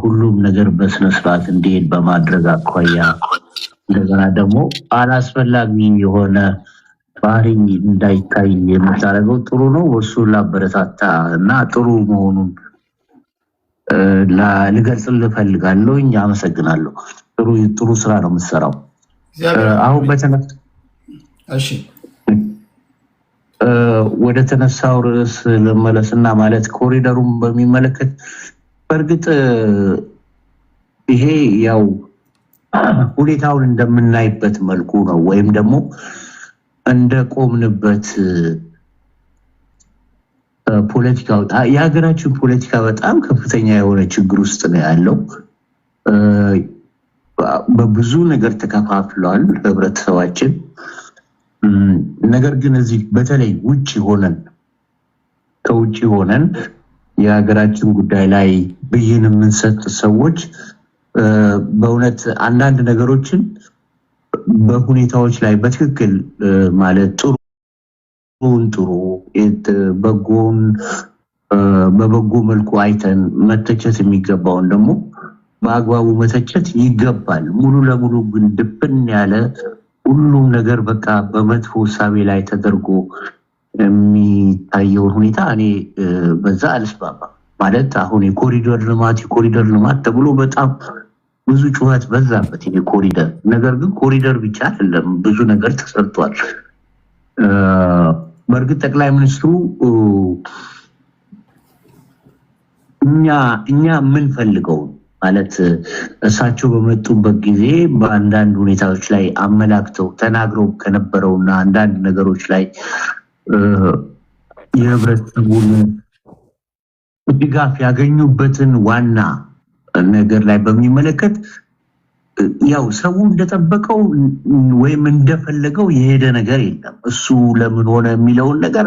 ሁሉም ነገር በስነ ስርዓት እንዲሄድ በማድረግ አኳያ እንደገና ደግሞ አላስፈላጊ የሆነ ባህሪ እንዳይታይ የምታደርገው ጥሩ ነው። እሱ ላበረታታ እና ጥሩ መሆኑን ልገልጽልህ እፈልጋለሁ። አመሰግናለሁ። ጥሩ ስራ ነው የምትሰራው። አሁን እሺ ወደ ተነሳው ርዕስ ልመለስና ማለት ኮሪደሩን በሚመለከት በእርግጥ ይሄ ያው ሁኔታውን እንደምናይበት መልኩ ነው ወይም ደግሞ እንደቆምንበት ፖለቲካው የሀገራችን ፖለቲካ በጣም ከፍተኛ የሆነ ችግር ውስጥ ነው ያለው። በብዙ ነገር ተከፋፍሏል ህብረተሰባችን። ነገር ግን እዚህ በተለይ ከውጭ ሆነን የሀገራችን ጉዳይ ላይ ብይን የምንሰጥ ሰዎች በእውነት አንዳንድ ነገሮችን በሁኔታዎች ላይ በትክክል ማለት ጥሩ በጎን በበጎ መልኩ አይተን መተቸት የሚገባውን ደግሞ በአግባቡ መተቸት ይገባል። ሙሉ ለሙሉ ግን ድብን ያለ ሁሉም ነገር በቃ በመጥፎ ሳቤ ላይ ተደርጎ የሚታየው ሁኔታ እኔ በዛ አልስማማም። ማለት አሁን የኮሪደር ልማት ተብሎ በጣም ብዙ ጩኸት በዛበት ይሄ ኮሪደር። ነገር ግን ኮሪደር ብቻ አይደለም፣ ብዙ ነገር ተሰርቷል። በእርግጥ ጠቅላይ ሚኒስትሩ እኛ የምንፈልገው ማለት እሳቸው በመጡበት ጊዜ በአንዳንድ ሁኔታዎች ላይ አመላክተው ተናግረው ከነበረውና አንዳንድ ነገሮች ላይ የህብረተሰቡን ድጋፍ ያገኙበትን ዋና ነገር ላይ በሚመለከት ያው ሰው እንደጠበቀው ወይም እንደፈለገው የሄደ ነገር የለም። እሱ ለምን ሆነ የሚለውን ነገር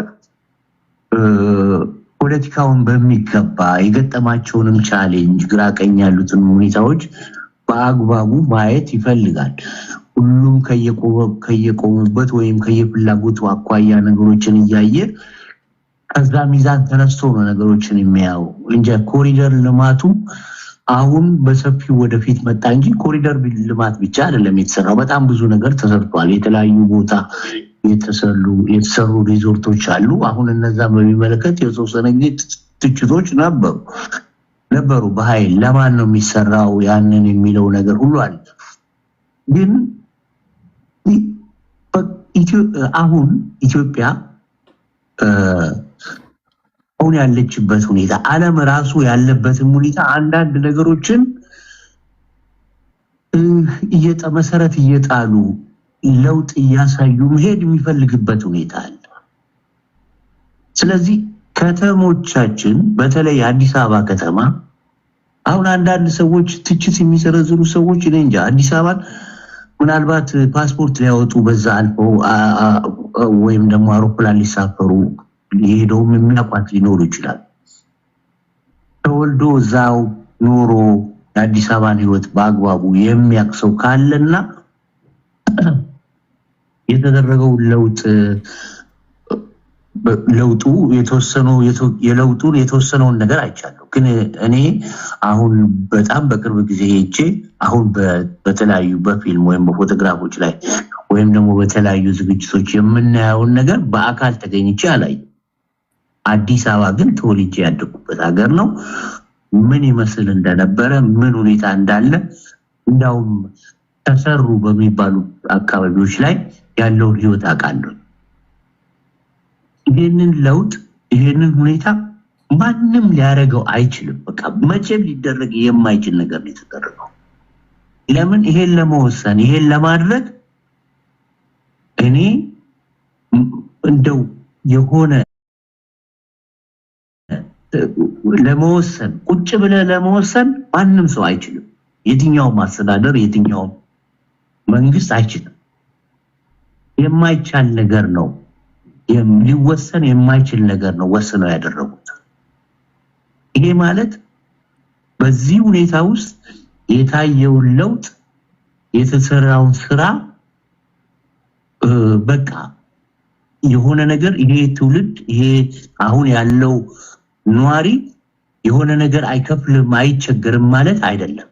ፖለቲካውን በሚገባ የገጠማቸውንም ቻሌንጅ ግራ ቀኝ ያሉትን ሁኔታዎች በአግባቡ ማየት ይፈልጋል። ሁሉም ከየቆሙበት ወይም ከየፍላጎቱ አኳያ ነገሮችን እያየ ከዛ ሚዛን ተነስቶ ነው ነገሮችን የሚያየው እንጂ ኮሪደር ልማቱ አሁን በሰፊው ወደፊት መጣ እንጂ ኮሪደር ልማት ብቻ አይደለም የተሰራው። በጣም ብዙ ነገር ተሰርቷል። የተለያዩ ቦታ የተሰሩ ሪዞርቶች አሉ። አሁን እነዛ በሚመለከት የተወሰነ ጊዜ ትችቶች ነበሩ በኃይል ለማን ነው የሚሰራው ያንን የሚለው ነገር ሁሉ አለ። ግን አሁን ኢትዮጵያ አሁን ያለችበት ሁኔታ ዓለም ራሱ ያለበትን ሁኔታ አንዳንድ ነገሮችን መሰረት እየጣሉ ለውጥ እያሳዩ መሄድ የሚፈልግበት ሁኔታ አለ። ስለዚህ ከተሞቻችን በተለይ አዲስ አበባ ከተማ አሁን አንዳንድ ሰዎች ትችት የሚሰነዝሩ ሰዎች እኔ እንጃ አዲስ አበባን ምናልባት ፓስፖርት ሊያወጡ በዛ አልፈው ወይም ደግሞ አውሮፕላን ሊሳፈሩ ሊሄደውም የሚያውቋት ሊኖሩ ይችላል። ተወልዶ እዛው ኖሮ የአዲስ አበባን ህይወት በአግባቡ የሚያውቅ ሰው ካለና የተደረገው ለውጡ የተወሰነውን ነገር አይቻለሁ። ግን እኔ አሁን በጣም በቅርብ ጊዜ ሄጄ አሁን በተለያዩ በፊልም ወይም በፎቶግራፎች ላይ ወይም ደግሞ በተለያዩ ዝግጅቶች የምናየውን ነገር በአካል ተገኝቼ አላየሁም። አዲስ አበባ ግን ተወልጄ ያደኩበት ሀገር ነው። ምን ይመስል እንደነበረ ምን ሁኔታ እንዳለ እንዳውም ተሰሩ በሚባሉ አካባቢዎች ላይ ያለውን ህይወት አውቃለሁ። ይሄንን ለውጥ ይሄንን ሁኔታ ማንም ሊያደርገው አይችልም። በቃ መቼም ሊደረግ የማይችል ነገር ነው የተደረገው። ለምን ይሄን ለመወሰን ይሄን ለማድረግ እኔ እንደው የሆነ ለመወሰን ቁጭ ብለ ለመወሰን ማንም ሰው አይችልም። የትኛውም አስተዳደር የትኛውም መንግስት አይችልም። የማይቻል ነገር ነው። ሊወሰን የማይችል ነገር ነው ወስነው ያደረጉት። ይሄ ማለት በዚህ ሁኔታ ውስጥ የታየውን ለውጥ የተሰራውን ስራ በቃ የሆነ ነገር ይሄ ትውልድ ይሄ አሁን ያለው ኗሪ የሆነ ነገር አይከፍልም አይቸገርም ማለት አይደለም።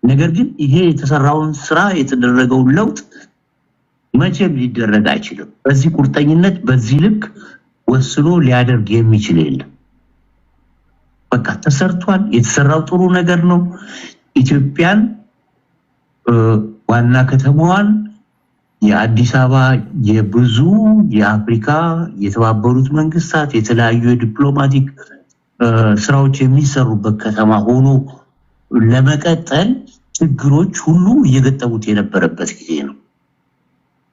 ነገር ግን ይሄ የተሰራውን ስራ የተደረገውን ለውጥ መቼም ሊደረግ አይችልም። በዚህ ቁርጠኝነት በዚህ ልክ ወስኖ ሊያደርግ የሚችል የለም። በቃ ተሰርቷል። የተሰራው ጥሩ ነገር ነው። ኢትዮጵያን ዋና ከተማዋን የአዲስ አበባ የብዙ የአፍሪካ የተባበሩት መንግስታት የተለያዩ የዲፕሎማቲክ ስራዎች የሚሰሩበት ከተማ ሆኖ ለመቀጠል ችግሮች ሁሉ እየገጠሙት የነበረበት ጊዜ ነው።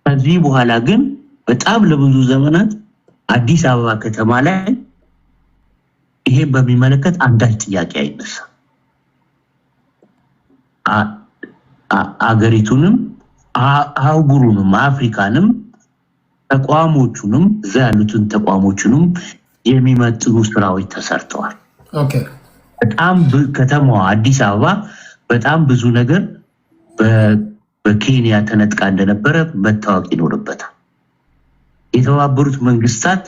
ከዚህ በኋላ ግን በጣም ለብዙ ዘመናት አዲስ አበባ ከተማ ላይ ይሄ በሚመለከት አንዳች ጥያቄ አይነሳም። አገሪቱንም አህጉሩንም አፍሪካንም ተቋሞቹንም እዛ ያሉትን ተቋሞቹንም የሚመጥኑ ስራዎች ተሰርተዋል። በጣም ከተማዋ አዲስ አበባ በጣም ብዙ ነገር በኬንያ ተነጥቃ እንደነበረ መታወቅ ይኖርበታል። የተባበሩት መንግስታት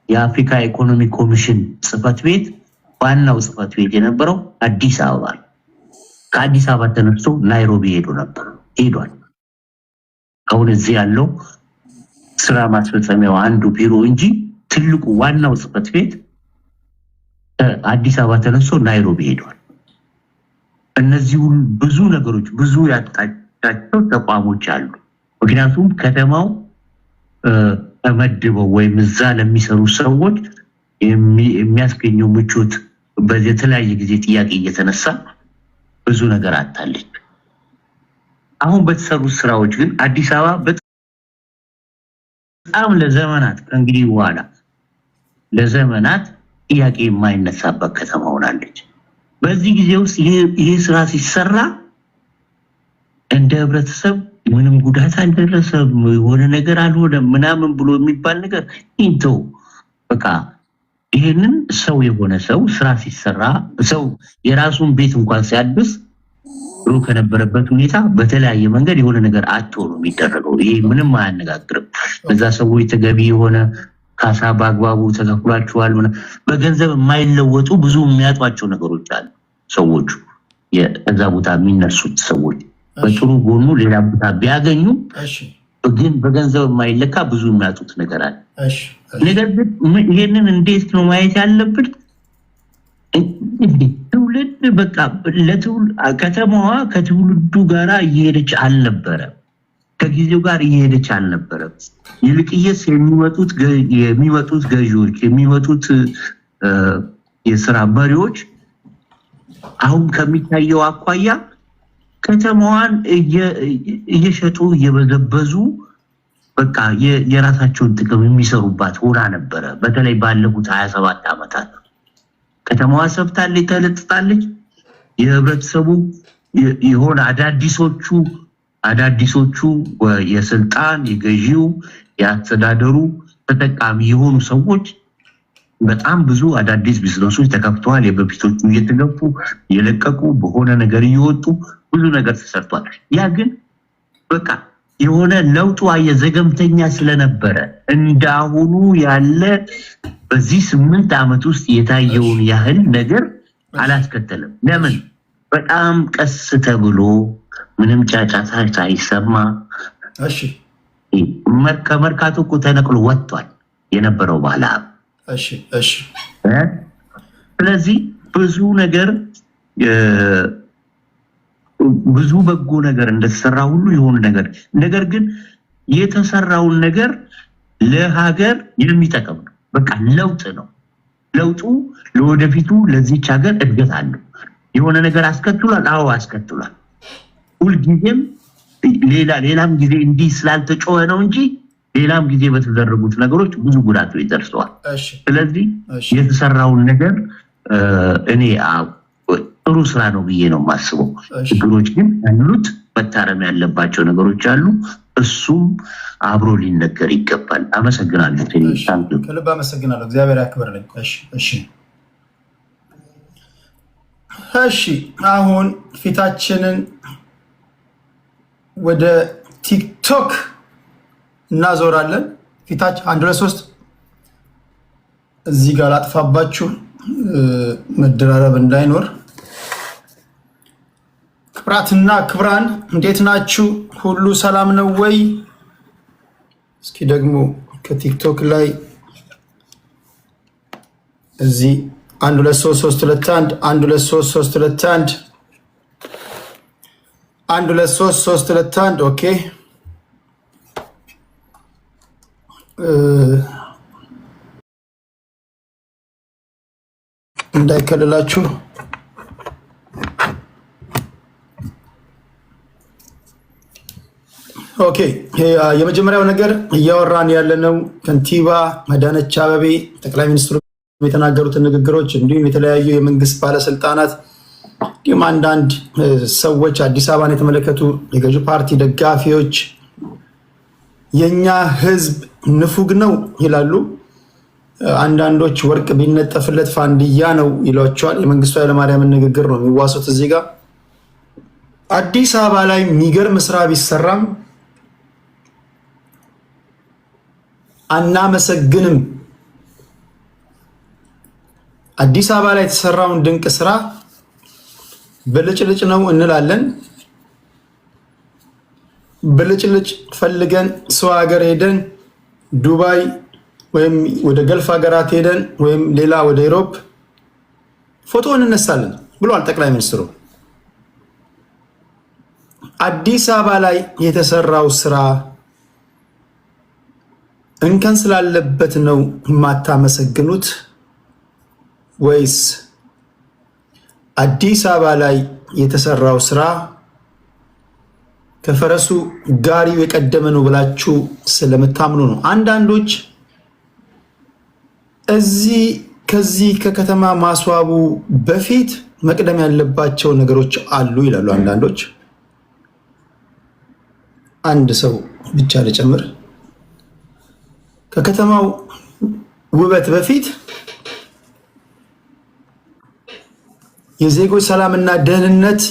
የአፍሪካ ኢኮኖሚ ኮሚሽን ጽህፈት ቤት ዋናው ጽህፈት ቤት የነበረው አዲስ አበባ ነው። ከአዲስ አበባ ተነስቶ ናይሮቢ ሄዷል። አሁን እዚህ ያለው ስራ ማስፈጸሚያው አንዱ ቢሮ እንጂ ትልቁ ዋናው ጽህፈት ቤት አዲስ አበባ ተነስቶ ናይሮቢ ሄዷል። እነዚህ ብዙ ነገሮች ብዙ ያጣጫቸው ተቋሞች አሉ። ምክንያቱም ከተማው ተመድበው ወይም እዛ ለሚሰሩ ሰዎች የሚያስገኘው ምቾት በተለያየ ጊዜ ጥያቄ እየተነሳ ብዙ ነገር አጣለች። አሁን በተሰሩ ስራዎች ግን አዲስ አበባ በጣም ለዘመናት ከእንግዲህ በኋላ ለዘመናት ጥያቄ የማይነሳበት ከተማ ሆናለች። በዚህ ጊዜ ውስጥ ይሄ ስራ ሲሰራ እንደ ህብረተሰብ ምንም ጉዳት አልደረሰም፣ የሆነ ነገር አልሆነም ምናምን ብሎ የሚባል ነገር እንተው። በቃ ይሄንን ሰው የሆነ ሰው ስራ ሲሰራ ሰው የራሱን ቤት እንኳን ሲያድስ ብሎ ከነበረበት ሁኔታ በተለያየ መንገድ የሆነ ነገር አጥቶ ነው የሚደረገው። ይሄ ምንም አያነጋግርም። በዛ ሰዎች ተገቢ የሆነ ካሳ በአግባቡ ተከፍሏቸዋል። በገንዘብ የማይለወጡ ብዙ የሚያጧቸው ነገሮች አሉ። ሰዎቹ የዛ ቦታ የሚነሱት ሰዎች በጥሩ ጎኑ ሌላ ቦታ ቢያገኙ ግን በገንዘብ የማይለካ ብዙ የሚያጡት ነገር አለ። ነገር ግን ይሄንን እንዴት ነው ማየት ያለብን? ትውልድ በቃ ከተማዋ ከትውልዱ ጋራ እየሄደች አልነበረም፣ ከጊዜው ጋር እየሄደች አልነበረም። ይልቅየስ የሚመጡት ገዢዎች የሚመጡት የስራ መሪዎች አሁን ከሚታየው አኳያ ከተማዋን እየሸጡ እየበዘበዙ በቃ የራሳቸውን ጥቅም የሚሰሩባት ሆና ነበረ። በተለይ ባለፉት 27 ዓመታት ከተማዋ ሰፍታለች፣ ተለጥጣለች። የህብረተሰቡ የሆነ አዳዲሶቹ የስልጣን የገዢው የአስተዳደሩ ተጠቃሚ የሆኑ ሰዎች በጣም ብዙ አዳዲስ ቢዝነሶች ተከፍተዋል። የበፊቶቹ እየተገፉ የለቀቁ በሆነ ነገር እየወጡ ብዙ ነገር ተሰርቷል። ያ ግን በቃ የሆነ ለውጡ የዘገምተኛ ስለነበረ እንዳሁኑ ያለ በዚህ 8 ዓመት ውስጥ የታየውን ያህል ነገር አላስከተለም። ለምን? በጣም ቀስ ተብሎ ምንም ጫጫታ ሳይሰማ ከመርካቶ እኮ ተነቅሎ ወጥቷል የነበረው ባለሀብት። ስለዚህ ብዙ ነገር ብዙ በጎ ነገር እንደተሰራ ሁሉ የሆነ ነገር ግን የተሰራውን ነገር ለሀገር የሚጠቅም ነው። በቃ ለውጥ ነው። ለውጡ ለወደፊቱ ለዚች ሀገር እድገት አለው። የሆነ ነገር አስከትሏል። አዎ አስከትሏል። ሁልጊዜም ሌላም ጊዜ እንዲህ ስላልተጮኸ ነው እንጂ ሌላም ጊዜ በተደረጉት ነገሮች ብዙ ጉዳቶች ደርሰዋል። ስለዚህ የተሰራውን ነገር እኔ ጥሩ ስራ ነው ብዬ ነው የማስበው። ችግሮች ግን ያሉት መታረም ያለባቸው ነገሮች አሉ። እሱም አብሮ ሊነገር ይገባል። አመሰግናለሁ። ከልብ አመሰግናለሁ። እግዚአብሔር ያክብርልኝ። እሺ አሁን ፊታችንን ወደ ቲክቶክ እናዞራለን። ፊታችን 1 2 3 እዚህ ጋር ላጥፋባችሁ። መደራረብ እንዳይኖር። ክብራትና ክብራን እንዴት ናችሁ? ሁሉ ሰላም ነው ወይ? እስኪ ደግሞ ከቲክቶክ ላይ እዚህ 1 2 3 3 2 1 1 2 3 3 2 1 1 2 3 3 2 1 ኦኬ እንዳይከልላችሁ። ኦኬ የመጀመሪያው ነገር እያወራን ያለነው ከንቲባ አዳነች አቤቤ ጠቅላይ ሚኒስትሩ የተናገሩትን ንግግሮች እንዲሁም የተለያዩ የመንግስት ባለስልጣናት እንዲሁም አንዳንድ ሰዎች አዲስ አበባን የተመለከቱ የገዢ ፓርቲ ደጋፊዎች የኛ ህዝብ ንፉግ ነው ይላሉ። አንዳንዶች ወርቅ ቢነጠፍለት ፋንድያ ነው ይሏቸዋል። የመንግስቱ ኃይለማርያምን ንግግር ነው የሚዋሱት። እዚህ ጋር አዲስ አበባ ላይ የሚገርም ስራ ቢሰራም አናመሰግንም። አዲስ አበባ ላይ የተሰራውን ድንቅ ስራ ብልጭልጭ ነው እንላለን። ብልጭልጭ ፈልገን ሰው ሀገር ሄደን ዱባይ ወይም ወደ ገልፍ ሀገራት ሄደን ወይም ሌላ ወደ ኢሮፕ ፎቶ እንነሳለን ብሏል ጠቅላይ ሚኒስትሩ። አዲስ አበባ ላይ የተሰራው ስራ እንከን ስላለበት ነው የማታመሰግኑት ወይስ አዲስ አበባ ላይ የተሰራው ስራ ከፈረሱ ጋሪው የቀደመ ነው ብላችሁ ስለምታምኑ ነው? አንዳንዶች ከዚህ ከከተማ ማስዋቡ በፊት መቅደም ያለባቸው ነገሮች አሉ ይላሉ አንዳንዶች። አንድ ሰው ብቻ ልጨምር። ከከተማው ውበት በፊት የዜጎች ሰላምና ደህንነት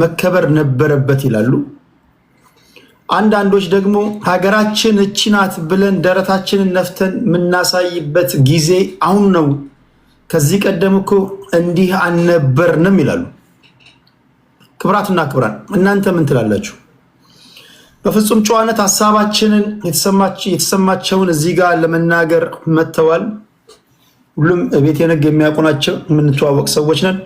መከበር ነበረበት ይላሉ። አንዳንዶች ደግሞ ሀገራችን እቺ ናት ብለን ደረታችንን ነፍተን የምናሳይበት ጊዜ አሁን ነው፣ ከዚህ ቀደም እኮ እንዲህ አልነበርንም ይላሉ። ክብራትና ክብራን እናንተ ምን ትላላችሁ? በፍጹም ጨዋነት ሀሳባችንን የተሰማቸውን እዚህ ጋር ለመናገር መጥተዋል። ሁሉም ቤት የነግ የሚያውቁ ናቸው፣ የምንተዋወቅ ሰዎች ነን።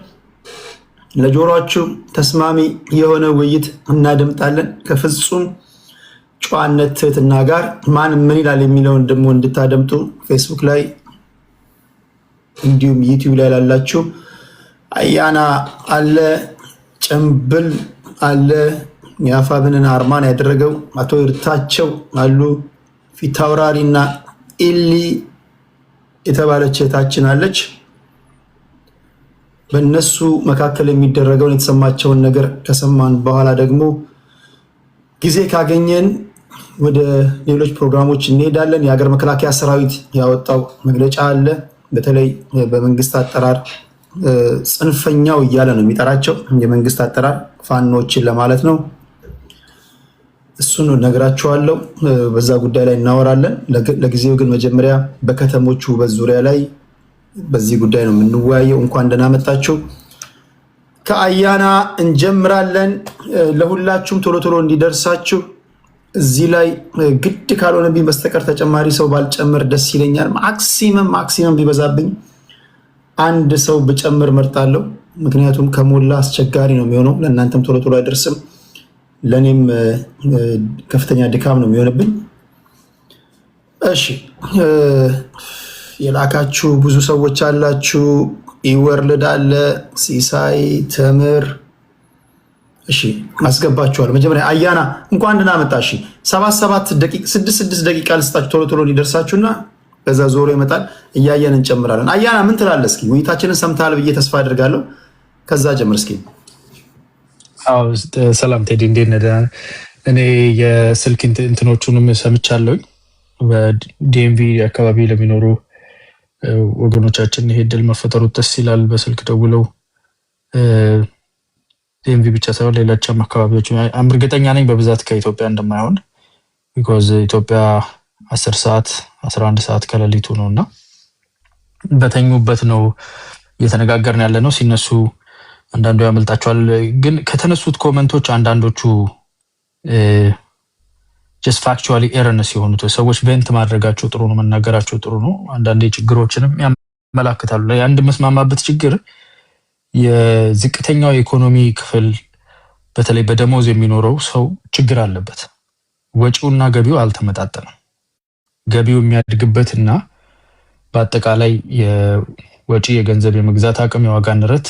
ለጆሮአችሁ ተስማሚ የሆነ ውይይት እናደምጣለን። ከፍጹም ጨዋነት ትህትና ጋር ማን ምን ይላል የሚለውን ደግሞ እንድታደምጡ ፌስቡክ ላይ እንዲሁም ዩቲዩብ ላይ ላላችሁ አያና አለ፣ ጭምብል አለ፣ የአፋብንን አርማን ያደረገው አቶ ይርታቸው አሉ፣ ፊታውራሪና ኢሊ የተባለች እህታችን አለች። በእነሱ መካከል የሚደረገውን የተሰማቸውን ነገር ከሰማን በኋላ ደግሞ ጊዜ ካገኘን ወደ ሌሎች ፕሮግራሞች እንሄዳለን። የሀገር መከላከያ ሰራዊት ያወጣው መግለጫ አለ። በተለይ በመንግስት አጠራር ጽንፈኛው እያለ ነው የሚጠራቸው፣ የመንግስት አጠራር ፋኖችን ለማለት ነው። እሱን ነግራችኋለሁ። በዛ ጉዳይ ላይ እናወራለን። ለጊዜው ግን መጀመሪያ በከተሞቹ ውበት ዙሪያ ላይ በዚህ ጉዳይ ነው የምንወያየው። እንኳን ደህና መጣችሁ። ከአያና እንጀምራለን። ለሁላችሁም ቶሎ ቶሎ እንዲደርሳችሁ እዚህ ላይ ግድ ካልሆነብኝ በስተቀር ተጨማሪ ሰው ባልጨምር ደስ ይለኛል። ማክሲመም ቢበዛብኝ አንድ ሰው ብጨምር መርጣለሁ። ምክንያቱም ከሞላ አስቸጋሪ ነው የሚሆነው። ለእናንተም ቶሎ ቶሎ አይደርስም፣ ለእኔም ከፍተኛ ድካም ነው የሚሆንብኝ። እሺ የላካችሁ ብዙ ሰዎች አላችሁ። ኢወርልድ አለ፣ ሲሳይ ተምር። እሺ አስገባችኋል። መጀመሪያ አያና እንኳን ደህና መጣ። እሺ 6 ደቂቃ ልስጣችሁ ቶሎ ቶሎ እንዲደርሳችሁና በዛ ዞሮ ይመጣል። እያየን እንጨምራለን። አያና ምን ትላለህ? እስኪ ውይይታችንን ሰምተሃል ብዬ ተስፋ አድርጋለሁ። ከዛ ጀምር እስኪ። አዎ ሰላም ቴዲ፣ እንዴት ነህ? እኔ የስልክ እንትኖቹንም ሰምቻለሁ። በዲኤምቪ አካባቢ ለሚኖሩ ወገኖቻችን ይሄ ድል መፈጠሩ ደስ ይላል። በስልክ ደውለው ዲኤምቪ ብቻ ሳይሆን ሌሎችም አካባቢዎች እርግጠኛ ነኝ በብዛት ከኢትዮጵያ እንደማይሆን፣ ቢኮዝ ኢትዮጵያ 10 ሰዓት 11 ሰዓት ከሌሊቱ ነው እና በተኙበት ነው እየተነጋገርን ያለ ነው። ሲነሱ አንዳንዱ ያመልጣቸዋል። ግን ከተነሱት ኮመንቶች አንዳንዶቹ just factually erroneous የሆኑት ሰዎች ቬንት ማድረጋቸው ጥሩ ነው፣ መናገራቸው ጥሩ ነው። አንዳንዴ ችግሮችንም ያመላክታሉ። አንድ መስማማበት ችግር የዝቅተኛው የኢኮኖሚ ክፍል በተለይ በደሞዝ የሚኖረው ሰው ችግር አለበት። ወጪውና ገቢው አልተመጣጠነም። ገቢው የሚያድግበትና በአጠቃላይ የወጪ የገንዘብ የመግዛት አቅም የዋጋ ንረት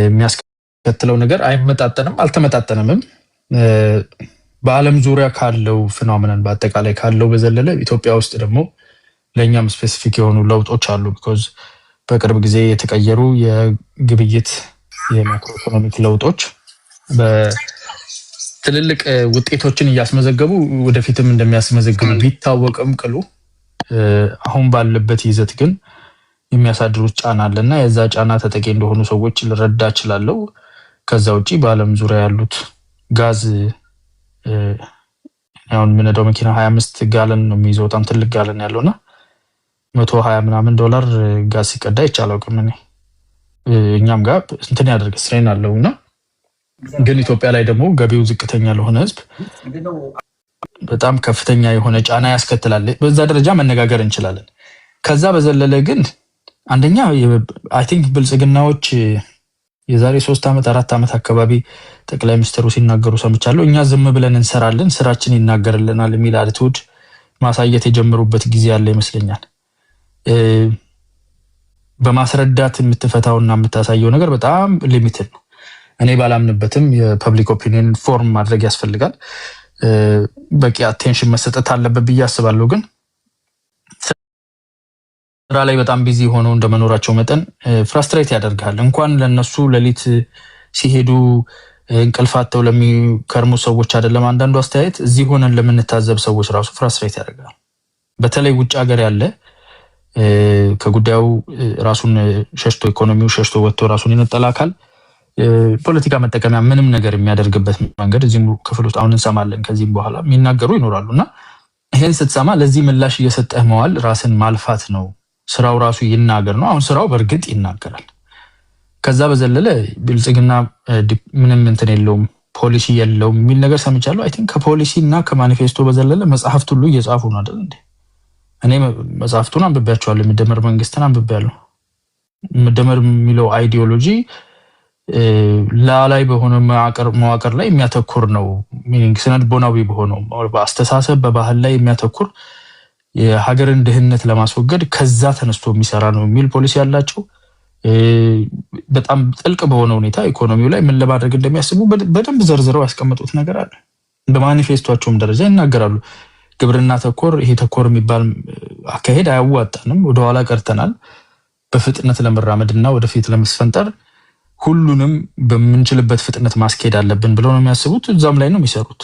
የሚያስከትለው ነገር አይመጣጠንም፣ አልተመጣጠነም። በዓለም ዙሪያ ካለው ፊኖሜናን በአጠቃላይ ካለው በዘለለ ኢትዮጵያ ውስጥ ደግሞ ለኛም ስፔሲፊክ የሆኑ ለውጦች አሉ። because በቅርብ ጊዜ የተቀየሩ የግብይት የማክሮ ኢኮኖሚክ ለውጦች በትልልቅ ውጤቶችን እያስመዘገቡ ወደፊትም እንደሚያስመዘግቡ ቢታወቅም ቅሉ አሁን ባለበት ይዘት ግን የሚያሳድሩት ጫና አለና የዛ ጫና ተጠቂ እንደሆኑ ሰዎች ልረዳ እችላለሁ። ከዛ ውጪ በዓለም ዙሪያ ያሉት ጋዝ አሁን ምንድነው መኪና 25 ጋለን ነው የሚይዘው፣ በጣም ትልቅ ጋለን ያለውና $120 ምናምን ጋዝ ሲቀዳ ይቻላል። ከምን እኛም ጋር እንትን ያደርግ ስትሬን አለውና ግን ኢትዮጵያ ላይ ደግሞ ገቢው ዝቅተኛ ለሆነ ህዝብ በጣም ከፍተኛ የሆነ ጫና ያስከትላል። በዛ ደረጃ መነጋገር እንችላለን። ከዛ በዘለለ ግን አንደኛ አይ ቲንክ ብልጽግናዎች የዛሬ 3 ዓመት 4 ዓመት አካባቢ ጠቅላይ ሚኒስትሩ ሲናገሩ ሰምቻለሁ። እኛ ዝም ብለን እንሰራለን ስራችን ይናገርልናል የሚል አቲቲዩድ ማሳየት የጀመሩበት ጊዜ ያለ ይመስለኛል። በማስረዳት የምትፈታውና የምታሳየው ነገር በጣም ሊሚትድ ነው። እኔ ባላምንበትም የፐብሊክ ኦፒኒየን ፎርም ማድረግ ያስፈልጋል። በቂ አቴንሽን መሰጠት አለበት ብዬ አስባለሁ። ግን ስራ ላይ በጣም ቢዚ ሆነው እንደመኖራቸው መጠን ፍራስትሬት ያደርጋል። እንኳን ለነሱ ሌሊት ሲሄዱ እንቅልፋቸው ለሚከርሙ ሰዎች አይደለም አንዳንዱ አስተያየት እዚህ ሆነን ለምንታዘብ ሰዎች ራሱ ፍራስትሬት ያደርጋል። በተለይ ውጭ ሀገር ያለ ከጉዳዩ ራሱን ሸሽቶ ኢኮኖሚው ሸሽቶ ወጥቶ ራሱን የነጠላ አካል ፖለቲካ መጠቀሚያ ምንም ነገር የሚያደርግበት መንገድ እዚህም ክፍል ውስጥ አሁን እንሰማለን። ከዚህም በኋላ የሚናገሩ ይኖራሉና ይሄን ስትሰማ ለዚህ ምላሽ እየሰጠህ መዋል ራስን ማልፋት ነው። ስራው ራሱ ይናገር ነው። አሁን ስራው በእርግጥ ይናገራል። ከዛ በዘለለ ብልጽግና ምንም እንትን የለውም ፖሊሲ የለውም የሚል ነገር ሰምቻለሁ። አይ ቲንክ ከፖሊሲና ከማኒፌስቶ በዘለለ መጽሐፍት ሁሉ እየጻፉ ነው አይደል እንዴ? እኔ መጽሐፍቱን አንብቤያቸዋለሁ። የመደመር መንግስትን አንብቤያለሁ። መደመር የሚለው አይዲዮሎጂ ላይ በሆነ መዋቅር ላይ የሚያተኩር ነው። ሚኒንግ ስነልቦናዊ በሆነው በአስተሳሰብ በባህል ላይ የሚያተኩር የሀገርን ድህነት ለማስወገድ ከዛ ተነስቶ የሚሰራ ነው የሚል ፖሊሲ ያላቸው በጣም ጥልቅ በሆነ ሁኔታ ኢኮኖሚው ላይ ምን ለማድረግ እንደሚያስቡ በደንብ ዘርዝረው ያስቀመጡት ነገር አለ። በማኒፌስቶአቸውም ደረጃ ይናገራሉ። ግብርና ተኮር ይሄ ተኮር የሚባል አካሄድ አያዋጣንም፣ ወደኋላ ቀርተናል፣ በፍጥነት ለመራመድና ወደፊት ለመስፈንጠር ሁሉንም በምንችልበት ፍጥነት ማስኬድ አለብን ብለው ነው የሚያስቡት። እዛም ላይ ነው የሚሰሩት።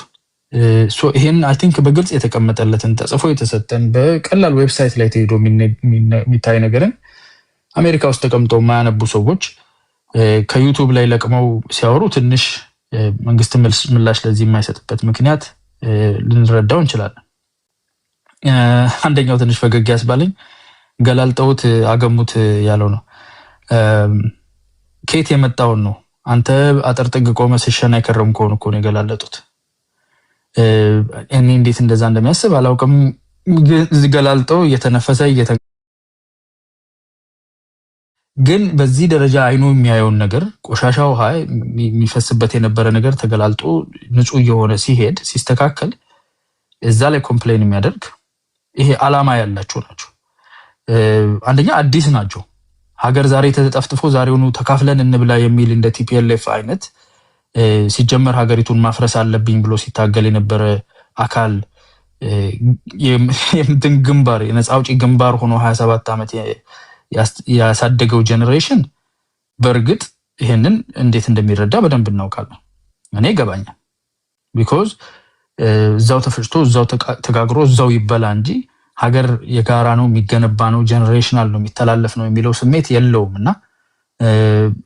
ይሄን አይ ቲንክ በግልጽ የተቀመጠለትን ተጽፎ የተሰጠን በቀላል ዌብሳይት ላይ ተሄዶ የሚታይ ነገርን አሜሪካ ውስጥ ተቀምጠው የማያነቡ ሰዎች ከዩቲዩብ ላይ ለቅመው ሲያወሩ ትንሽ መንግስት ምላሽ ለዚህ የማይሰጥበት ምክንያት ልንረዳው እንችላለን። አንደኛው ትንሽ ፈገግ ያስባለኝ ገላልጠውት አገሙት ያለው ነው። ከየት የመጣውን ነው አንተ አጥር ጥግ ቆመ ሲሸና አይከረም ከሆነ እኮ ነው የገላለጡት። እኔ እንዴት እንደዛ እንደሚያስብ አላውቅም። ገላልጠው እየተነፈሰ ግን በዚህ ደረጃ አይኑ የሚያየውን ነገር ቆሻሻ ውሃ የሚፈስበት የነበረ ነገር ተገላልጦ ንጹህ የሆነ ሲሄድ ሲስተካከል እዛ ላይ ኮምፕሌን የሚያደርግ ይሄ አላማ ያላቸው ናቸው። አንደኛ አዲስ ናቸው። ሀገር ዛሬ ተጠፍጥፎ ዛሬውኑ ተካፍለን እንብላ የሚል እንደ ቲፒኤልኤፍ አይነት ሲጀመር ሀገሪቱን ማፍረስ አለብኝ ብሎ ሲታገል የነበረ አካል የምትን ግንባር የነፃ አውጪ ግንባር ሆኖ 27 ዓመት ያሳደገው ጄኔሬሽን በእርግጥ ይሄንን እንዴት እንደሚረዳ በደንብ እናውቃለን። እኔ ይገባኛል። ቢኮዝ እዛው ተፈጭቶ እዛው ተጋግሮ እዛው ይበላ እንጂ ሀገር የጋራ ነው የሚገነባ ነው ጄኔሬሽናል ነው የሚተላለፍ ነው የሚለው ስሜት የለውም። እና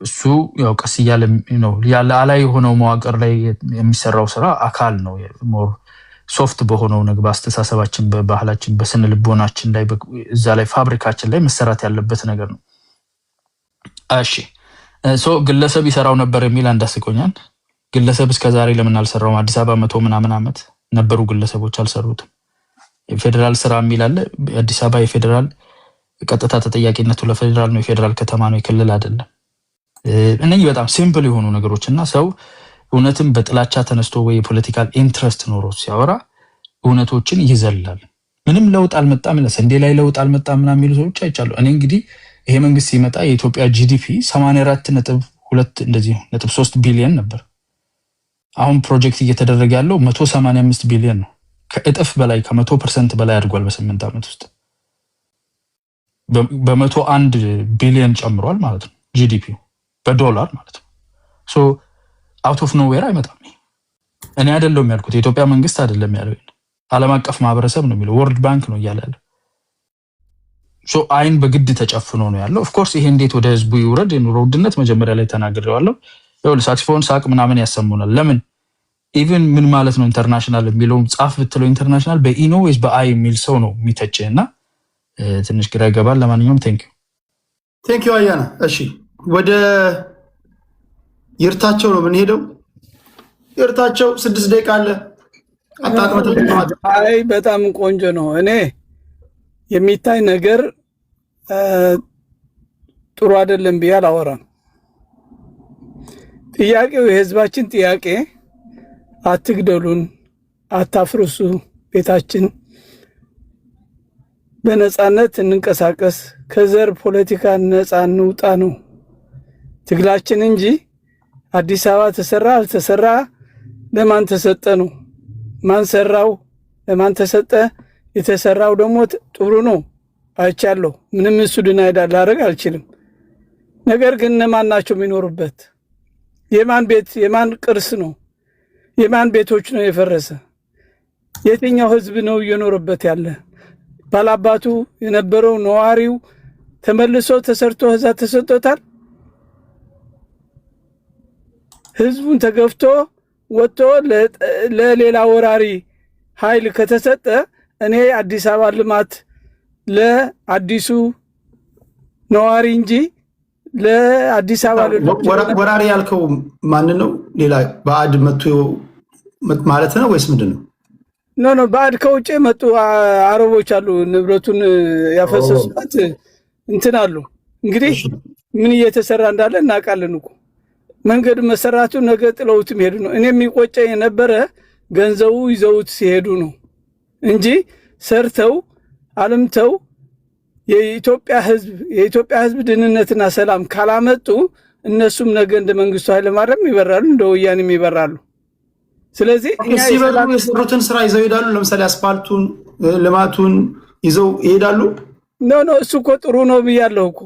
እሱ ያው ቀስ እያለ ነው ያለ አላይ ሆነው መዋቅር ላይ የሚሰራው ስራ አካል ነው። ሞር ሶፍት በሆነው ነገር በአስተሳሰባችን በባህላችን በስነ ልቦናችን ላይ እዛ ላይ ፋብሪካችን ላይ መሰራት ያለበት ነገር ነው። እሺ ግለሰብ ይሰራው ነበር የሚል አንዳስቆኛል። ግለሰብ እስከዛሬ ለምን አልሰራውም? አዲስ አበባ 100 ምናምን ዓመት ነበሩ ግለሰቦች አልሰሩትም። የፌደራል ስራ የሚል አለ። አዲስ አበባ የፌደራል ቀጥታ ተጠያቂነቱ ለፌደራል ነው። የፌደራል ከተማ ነው፣ የክልል አይደለም። እነኚህ በጣም ሲምፕል የሆኑ ነገሮችና ሰው እውነትም በጥላቻ ተነስቶ ወይ የፖለቲካል ኢንትረስት ኖሮ ሲያወራ እውነቶችን ይዘላል። ምንም ለውጥ አልመጣም ይላል። እንዴ ላይ ለውጥ አልመጣም ምናምን የሚሉ ሰዎች አይቻሉ። እኔ እንግዲህ ይሄ መንግስት ሲመጣ የኢትዮጵያ ጂዲፒ 84.2 እንደዚህ .3 ቢሊዮን ነበር። አሁን ፕሮጀክት እየተደረገ ያለው 185 ቢሊዮን ነው። ከእጥፍ በላይ ከ100% በላይ አድጓል በ8 ዓመት ውስጥ በ101 ቢሊዮን ጨምሯል ማለት ነው ጂዲፒ በዶላር ማለት ነው። ሶ አውት ኦፍ ኖዌር አይመጣም። እኔ አይደለም ያልኩት፣ የኢትዮጵያ መንግስት አይደለም ያለው፣ ዓለም አቀፍ ማህበረሰብ ነው የሚለው፣ ወርልድ ባንክ ነው እያለ ያለው። ሶ አይን በግድ ተጨፍኖ ነው ያለው። ኦፍ ኮርስ ይሄ እንዴት ወደ ህዝቡ ይውረድ? የኑሮ ውድነት መጀመሪያ ላይ ተናግሬዋለሁ። ይኸውልህ ሳክስፎን ሳቅ ምናምን ያሰሙናል። ለምን ኢቭን ምን ማለት ነው ኢንተርናሽናል የሚለው ጻፍ ብትለው ኢንተርናሽናል በኢኖ ወይስ በአይ የሚል ሰው ነው የሚተችህና ትንሽ ግራ ይገባል። ለማንኛውም ቴንክ ዩ አያና። እሺ ወደ ይርታቸው ነው የምንሄደው። ይርታቸው 6 ደቂቃ አለ። አይ በጣም ቆንጆ ነው። እኔ የሚታይ ነገር ጥሩ አይደለም ብዬ አላወራም። ጥያቄው የህዝባችን ጥያቄ አትግደሉን፣ አታፍርሱ፣ ቤታችን በነፃነት እንንቀሳቀስ፣ ከዘር ፖለቲካ ነፃ እንውጣ ነው ትግላችን እንጂ አዲስ አበባ ተሰራ አልተሰራ ለማን ተሰጠ ነው። ማን ሰራው? ለማን ተሰጠ? የተሰራው ደግሞ ጥሩ ነው አይቻለሁ። ምንም እሱ ድናይዳ ላደርግ አልችልም። ነገር ግን እነማን ናቸው የሚኖሩበት? የማን ቤት የማን ቅርስ ነው? የማን ቤቶች ነው የፈረሰ? የትኛው ህዝብ ነው እየኖረበት ያለ? ባላባቱ የነበረው ነዋሪው ተመልሶ ተሰርቶ እዛ ተሰጥቶታል? ህዝቡን ተገፍቶ ወጥቶ ለሌላ ወራሪ ኃይል ከተሰጠ እኔ አዲስ አበባ ልማት ለአዲሱ ነዋሪ እንጂ ለአዲስ አበባ ወራሪ ያልከው ማን ነው? ሌላ ባዕድ መጥቶ ማለት ነው ወይስ ምንድነው? ኖ ባዕድ ከውጭ መጡ አረቦች አሉ፣ ንብረቱን ያፈሰሱበት እንትን አሉ። እንግዲህ ምን እየተሰራ እንዳለ እናውቃለን እኮ። መንገዱ መሰራቱ ነገ ጥለውት ሄዱ ነው። እኔ የሚቆጨኝ የነበረ ገንዘቡ ይዘውት ሲሄዱ ነው እንጂ ሰርተው አለምተው የኢትዮጵያ ህዝብ ድህነትና ሰላም ካላመጡ እነሱም ነገ እንደ መንግስቱ ኃይለማርያም ይበራሉ፣ እንደ ወያኔም ይበራሉ። ስለዚህ ሲበሉ የሰሩትን ስራ ይዘው ይሄዳሉ። ለምሳሌ አስፋልቱን ልማቱን ይዘው ይሄዳሉ። ኖ እሱ እኮ ጥሩ ነው ብያለሁ እኮ።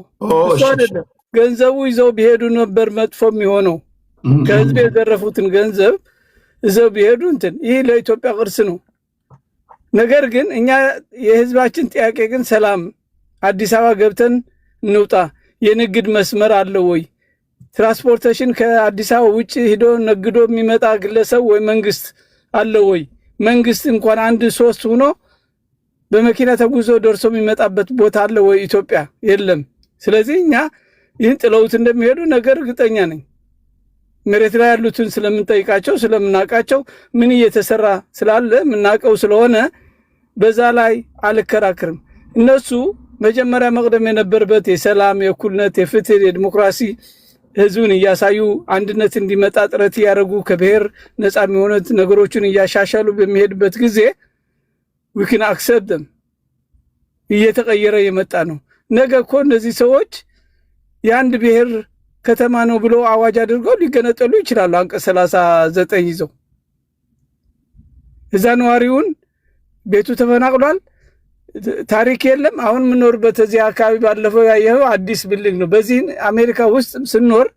እሱ አይደለም ገንዘቡ ይዘው ቢሄዱ ነበር መጥፎ የሚሆነው። ከህዝብ የዘረፉትን ገንዘብ ይዘው ቢሄዱ እንትን ይህ ለኢትዮጵያ ቅርስ ነው። ነገር ግን እኛ የህዝባችን ጥያቄ ግን ሰላም፣ አዲስ አበባ ገብተን እንውጣ፣ የንግድ መስመር አለ ወይ? ትራንስፖርቴሽን ከአዲስ አበባ ውጭ ሄዶ ነግዶ የሚመጣ ግለሰብ ወይ መንግስት አለ ወይ? መንግስት እንኳን 1-3 ሆኖ በመኪና ተጉዞ ደርሶ የሚመጣበት ቦታ አለ ወይ? ኢትዮጵያ የለም። ስለዚህ እኛ ይህን ጥለውት እንደሚሄዱ ነገር እርግጠኛ ነኝ። መሬት ላይ ያሉትን ስለምንጠይቃቸው ስለምናውቃቸው ምን እየተሰራ ስላለ የምናውቀው ስለሆነ በዛ ላይ አልከራከርም። እነሱ መጀመሪያ መቅደም የነበረበት የሰላም፣ የእኩልነት፣ የፍትህ፣ የዲሞክራሲ ህዝቡን እያሳዩ አንድነት እንዲመጣ ጥረት እያደረጉ ከብሔር ነፃ የሚሆኑት ነገሮችን እያሻሻሉ በሚሄድበት ጊዜ we can accept them። እየተቀየረ የመጣ ነው። ነገ እኮ እነዚህ ሰዎች የአንድ ብሔር ከተማ ነው ብሎ አዋጅ አድርገው ሊገነጠሉ ይችላሉ። አንቀጽ 39 ይዘው እዛ ነዋሪውን ቤቱ ተፈናቅሏል፣ ታሪክ የለም። አሁን የምንኖርበት እዚህ አካባቢ ባለፈው ያየኸው አዲስ ቢልዲንግ ነው። በዚህ አሜሪካ ውስጥ ስንኖር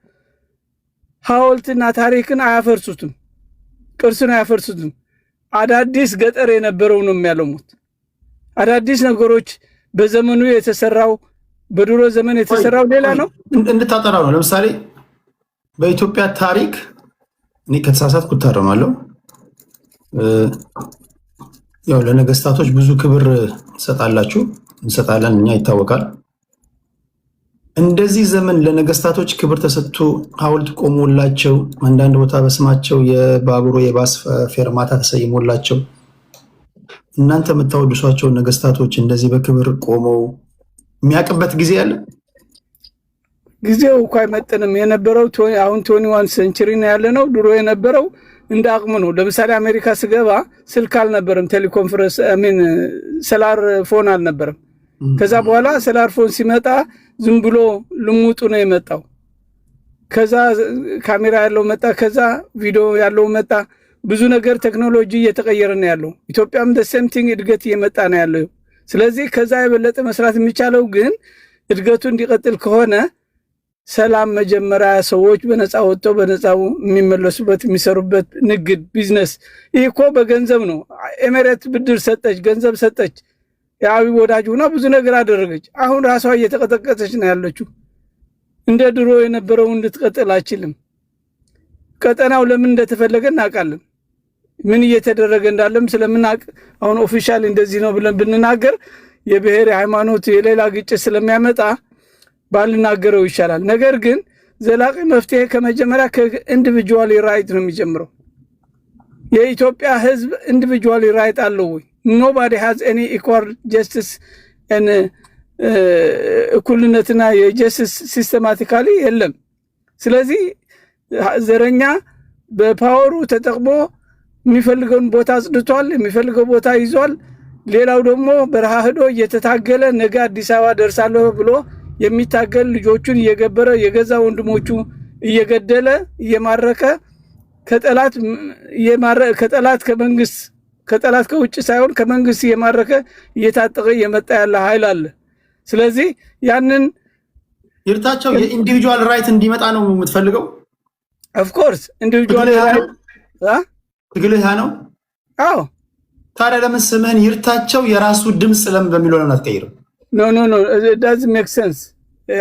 ሐውልትና ታሪክን አያፈርሱትም፣ ቅርስን አያፈርሱትም። አዳዲስ ገጠር የነበረው ነው የሚያለሙት። አዳዲስ ነገሮች በዘመኑ የተሰራው በድሮ ዘመን የተሰራው ሌላ ነው እንድታጠራው ነው። ለምሳሌ በኢትዮጵያ ታሪክ እኔ ከተሳሳትኩ እታረማለሁ። ያው ለነገስታቶች ብዙ ክብር እንሰጣለን፣ እኛ ይታወቃል። እንደዚህ ዘመን ለነገስታቶች ክብር ተሰጥቶ ሐውልት ቆሞላቸው አንዳንድ ቦታ በስማቸው የባቡሩ የባስ ፌርማታ ተሰይሞላቸው እናንተ የምታወድሷቸው ነገስታቶች እንደዚህ በክብር ቆመው የሚያውቅበት ጊዜ አለ? ጊዜው እኮ አይመጥንም። የነበረው አሁን 21 ሴንቸሪ ነው ያለነው። ድሮ የነበረው እንደ አቅሙ ነው። ለምሳሌ አሜሪካ ስገባ ስልክ አልነበረም፣ ቴሌኮንፈረንስ ሰላር ፎን አልነበረም። ከዛ በኋላ ሰላር ፎን ሲመጣ ዝም ብሎ ልሙጡ ነው የመጣው። ከዛ ካሜራ ያለው መጣ፣ ከዛ ቪዲዮ ያለው መጣ። ብዙ ነገር ቴክኖሎጂ እየተቀየረ ነው ያለው። ኢትዮጵያም ሴምቲንግ እድገት እየመጣ ነው ያለው። ስለዚህ ከዛ የበለጠ መስራት የሚቻለው ግን እድገቱ እንዲቀጥል ከሆነ ሰላም መጀመሪያ ሰዎች በነፃ ወጥተው በነፃ የሚመለሱበት የሚሰሩበት ንግድ ቢዝነስ። ይህ እኮ በገንዘብ ነው። ኤሜሬት ብድር ሰጠች፣ ገንዘብ ሰጠች። የአብይ ወዳጅ ሆና ብዙ ነገር አደረገች። አሁን ራሷ እየተቀጠቀጠች ነው ያለችው። እንደ ድሮ የነበረው እንድትቀጥል አይችልም። ቀጠናው ለምን እንደተፈለገ እናውቃለን። ምን እየተደረገ እንዳለም ስለምናውቅ አሁን ኦፊሻሊ እንደዚህ ነው ብለን ብንናገር የብሔር የሃይማኖት የሌላ ግጭት ስለሚያመጣ ባልናገረው ይሻላል። ነገር ግን ዘላቂ መፍትሄ ከመጀመሪያ ከኢንዲቪጁዋል ራይት ነው የሚጀምረው። የኢትዮጵያ ሕዝብ ኢንዲቪጁዋል ራይት አለው ወይ? ኖባዲ ሃዝ ኤኒ ኢኳል ጀስቲስ እና እኩልነትና የጀስቲስ ሲስተማቲካሊ የለም። ስለዚህ ዘረኛ በፓወሩ ተጠቅሞ የሚፈልገውን ቦታ አጽድቷል፣ የሚፈልገው ቦታ ይዟል። ሌላው ደግሞ በረሃ ሄዶ እየተታገለ ነገ አዲስ አበባ ደርሳለሁ ብሎ የሚታገል ልጆቹን እየገበረ የገዛ ወንድሞቹ እየገደለ እየማረከ ከጠላት ከመንግስት ከጠላት ከውጭ ሳይሆን ከመንግስት እየማረከ እየታጠቀ እየመጣ ያለ ኃይል አለ። ስለዚህ ያንን ይርታቸው የኢንዲቪጁዋል ራይት እንዲመጣ ነው የምትፈልገው? ኦፍ ኮርስ ኢንዲቪጁዋል ራይት ትግልህ ነው። አዎ ታዲያ ለምን ስምህን ይርታቸው የራሱ ድምፅ ለምን በሚለው ለምን አትቀይርም? ኖ ዳዝ ሜክ ሴንስ።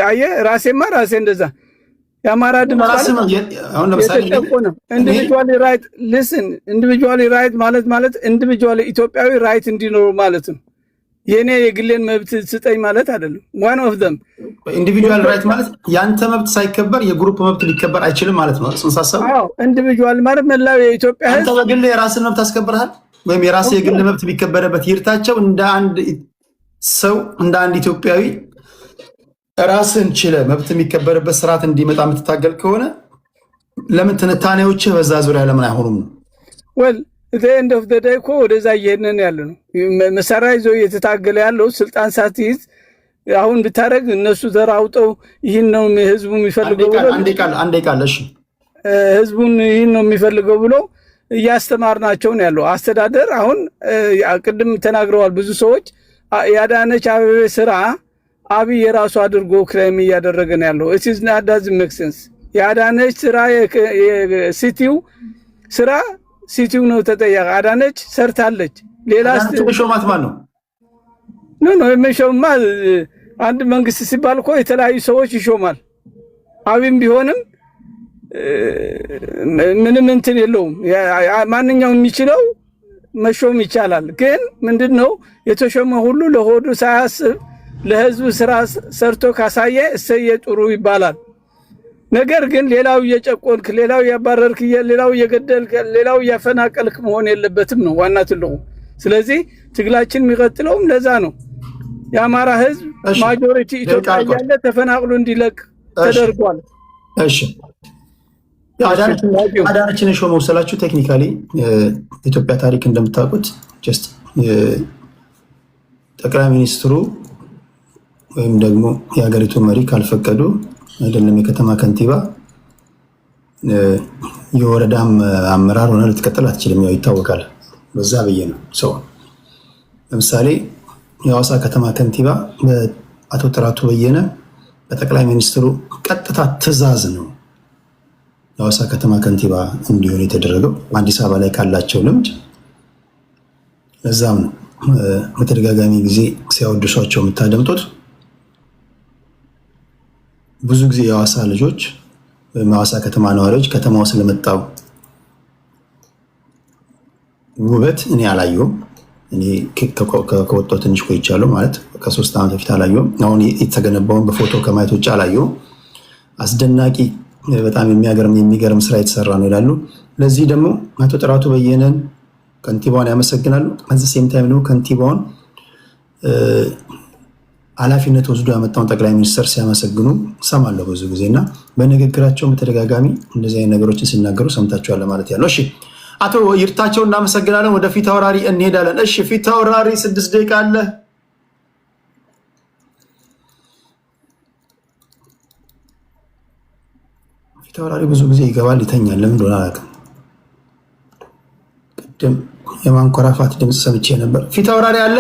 አየህ ራሴማ ራሴ እንደዛ የአማራ ድምፅ አሁን ለምሳሌ ኢንዲቪጁዋል ራይት ሊስን ኢንዲቪጁዋል ራይት ማለት ኢንዲቪጁዋል ኢትዮጵያዊ ራይት እንዲኖር ማለት ነው። የኔ የግሌን መብት ስጠኝ ማለት አይደለም። ዋን ኦፍ ዘም ኢንዲቪጁዋል ራይት ማለት ያንተ መብት ሳይከበር የግሩፕ መብት ሊከበር አይችልም ማለት ነው። ስንሳሰብ አዎ ኢንዲቪጁዋል ማለት መላው የኢትዮጵያ አንተ በግል የራስን መብት አስከብረሃል ወይም የራስ የግል መብት ቢከበረበት ይርታቸው እንደ አንድ ሰው እንደ አንድ ኢትዮጵያዊ ራስን ችለ መብት የሚከበርበት ስርዓት እንዲመጣ የምትታገል ከሆነ ለምን ትንታኔዎች በዛ ዙሪያ ለምን አይሆኑም ነው? ወል ኤንድ ኦፍ ዘ ዴይ እኮ ወደዛ እየሄድን ያለ ነው። መሳሪያ ይዞ እየተታገለ ያለው ስልጣን ሳትይዝ አሁን ብታደርግ እነሱ ተራውጠው ይህን ነው ህዝቡ የሚፈልገው ብሎ አንዴ ቃል እሺ ህዝቡን ይህን ነው የሚፈልገው ብሎ እያስተማርናቸው ነው ያለው። አስተዳደር አሁን ቅድም ተናግረዋል ብዙ ሰዎች ያዳነች አበቤ ስራ አብይ የራሱ አድርጎ ክሌም እያደረገ ነው ያለው። it is not doesn't make sense። ያዳነች ስራ የሲቲው ስራ ሲቲው ነው ተጠያቂ። አዳነች ሰርታለች። ሌላ ሾማት ማን ነው? ኖ የሚሾማ አንድ መንግስት ሲባል እኮ የተለያዩ ሰዎች ይሾማል። አብይም ቢሆንም ምንም እንትን የለውም። ማንኛውም የሚችለው መሾም ይቻላል። ግን ምንድነው የተሾመ ሁሉ ለሆዱ ሳያስብ ለህዝብ ስራ ሰርቶ ካሳየ እሰየ ጥሩ ይባላል። ነገር ግን ሌላው እየጨቆንክ ሌላው ያባረርክ ሌላው እየገደልክ ሌላው ያፈናቀልክ መሆን የለበትም ነው ዋና ትልቁ። ስለዚህ ትግላችን የሚቀጥለውም ለዛ ነው። የአማራ ህዝብ ማጆሪቲ ኢትዮጵያ ያለ ተፈናቅሎ እንዲለቅ ተደርጓል። እሺ አዳነችን ሾመው ስላችሁ ቴክኒካሊ ኢትዮጵያ ታሪክ እንደምታውቁት ጀስት ጠቅላይ ሚኒስትሩ ወይም ደግሞ የሀገሪቱ መሪ ካልፈቀዱ አይደለም የከተማ ከንቲባ የወረዳም አመራር ሆነ ልትቀጥል አትችልም። ያው ይታወቃል። በዛ ብዬ ነው ሰው ለምሳሌ የሐዋሳ ከተማ ከንቲባ በአቶ ተራቱ በየነ በጠቅላይ ሚኒስትሩ ቀጥታ ትዕዛዝ ነው የሐዋሳ ከተማ ከንቲባ እንዲሆን የተደረገው አዲስ አበባ ላይ ካላቸው ልምድ። ለዛም ነው በተደጋጋሚ ጊዜ ሲያወድሷቸው የምታደምጡት። ብዙ ጊዜ የሐዋሳ ልጆች ወይም የሐዋሳ ከተማ ነዋሪዎች ከተማው ስለመጣው ውበት እኔ አላየሁም። እኔ ከወጣሁ ትንሽ ቆይቻለሁ ማለት ከ3 ዓመት በፊት አላየሁም። አሁን የተገነባውን በፎቶ ከማየት ውጭ አላየሁም። አስደናቂ በጣም የሚገርም ስራ የተሰራ ነው ይላሉ። ለዚህ ደግሞ አቶ ጥራቱ በየነን ከንቲባውን ያመሰግናሉ። ከዚህ ሴም ታይም ደግሞ ከንቲባውን ኃላፊነት ወስዶ ያመጣውን ጠቅላይ ሚኒስትር ሲያመሰግኑ ሰማለሁ ብዙ ጊዜ እና በንግግራቸው በተደጋጋሚ እንደዚህ አይነት ነገሮችን ሲናገሩ ሰምታችኋል ማለት ያለው። እሺ አቶ ይርታቸው እናመሰግናለን። ወደ ፊት አውራሪ እንሄዳለን። እሺ ፊት አውራሪ 6 ደቂቃ አለ። ፊት አውራሪ ብዙ ጊዜ ይገባል ይተኛል። ለምን እንደሆነ አላውቅም። ቅድም የማንኮራፋት ድምፅ ሰምቼ ነበር። ፊት አውራሪ አለ?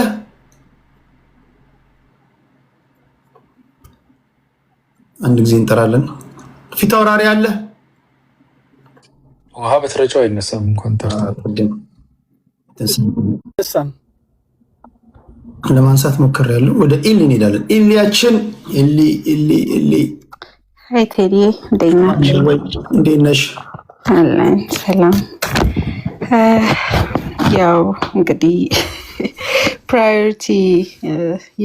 አንድ ጊዜ እንጠራለን። ፊት አውራሪ አለ? ውሃ በተረጫው አይነሳም እንኳን ለማንሳት ሞክሬያለሁ። ወደ ኢሊ እንሄዳለን። ኢሊያችን ኢሊ አይ ቴዲ እንዴት ነሽ? አለን ሰላም። ያው እንግዲህ ፕራዮሪቲ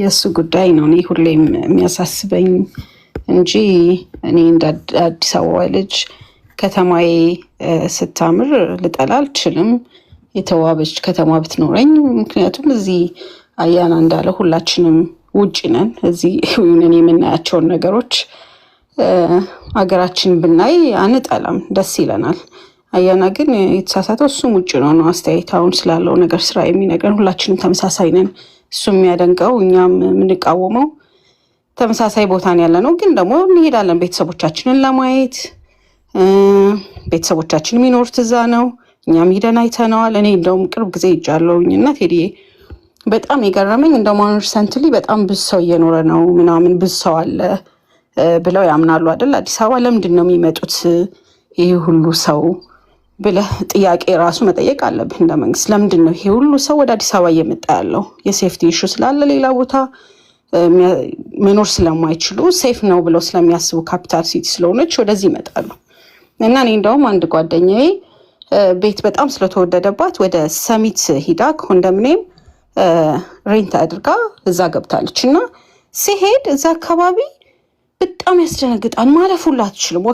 የእሱ ጉዳይ ነው። እኔ ሁሌም የሚያሳስበኝ እንጂ እኔ እንደ አዲስ አበባ ልጅ ከተማዬ ስታምር ልጠላ አልችልም። የተዋበች ከተማ ብትኖረኝ፣ ምክንያቱም እዚህ አያና እንዳለ ሁላችንም ውጭ ነን። እዚህ ሆነን የምናያቸውን ነገሮች ሀገራችን ብናይ አንጠላም፣ ደስ ይለናል። አያና ግን የተሳሳተው እሱም ውጭ ነው አስተያየት አሁን ስላለው ነገር ስራ የሚነግረን። ሁላችንም ተመሳሳይ ነን። እሱ የሚያደንቀው እኛም የምንቃወመው ተመሳሳይ ቦታን ያለ ነው። ግን ደግሞ እንሄዳለን ቤተሰቦቻችንን ለማየት። ቤተሰቦቻችን የሚኖሩት እዛ ነው። እኛም ሂደን አይተነዋል። እኔ እንደውም ቅርብ ጊዜ ሄጃለሁኝ እና ቴዲዬ በጣም የገረመኝ እንደውም ሪሰንትሊ በጣም ብዙ ሰው እየኖረ ነው ምናምን ብዙ ሰው አለ ብለው ያምናሉ አይደል? አዲስ አበባ ለምንድን ነው የሚመጡት ይህ ሁሉ ሰው ብለህ ጥያቄ ራሱ መጠየቅ አለብህ እንደ መንግስት። ለምንድን ነው ይሄ ሁሉ ሰው ወደ አዲስ አበባ እየመጣ ያለው? የሴፍቲ ኢሹ ስላለ ሌላ ቦታ መኖር ስለማይችሉ ሴፍ ነው ብለው ስለሚያስቡ ካፒታል ሲቲ ስለሆነች ወደዚህ ይመጣሉ። እና እኔ እንደውም አንድ ጓደኛዬ ቤት በጣም ስለተወደደባት ወደ ሰሚት ሂዳ ኮንዶሚኒየም ሬንት አድርጋ እዛ ገብታለች። እና ሲሄድ እዛ አካባቢ በጣም ያስደነግጣል። ማለፍ ሁላ አትችልም።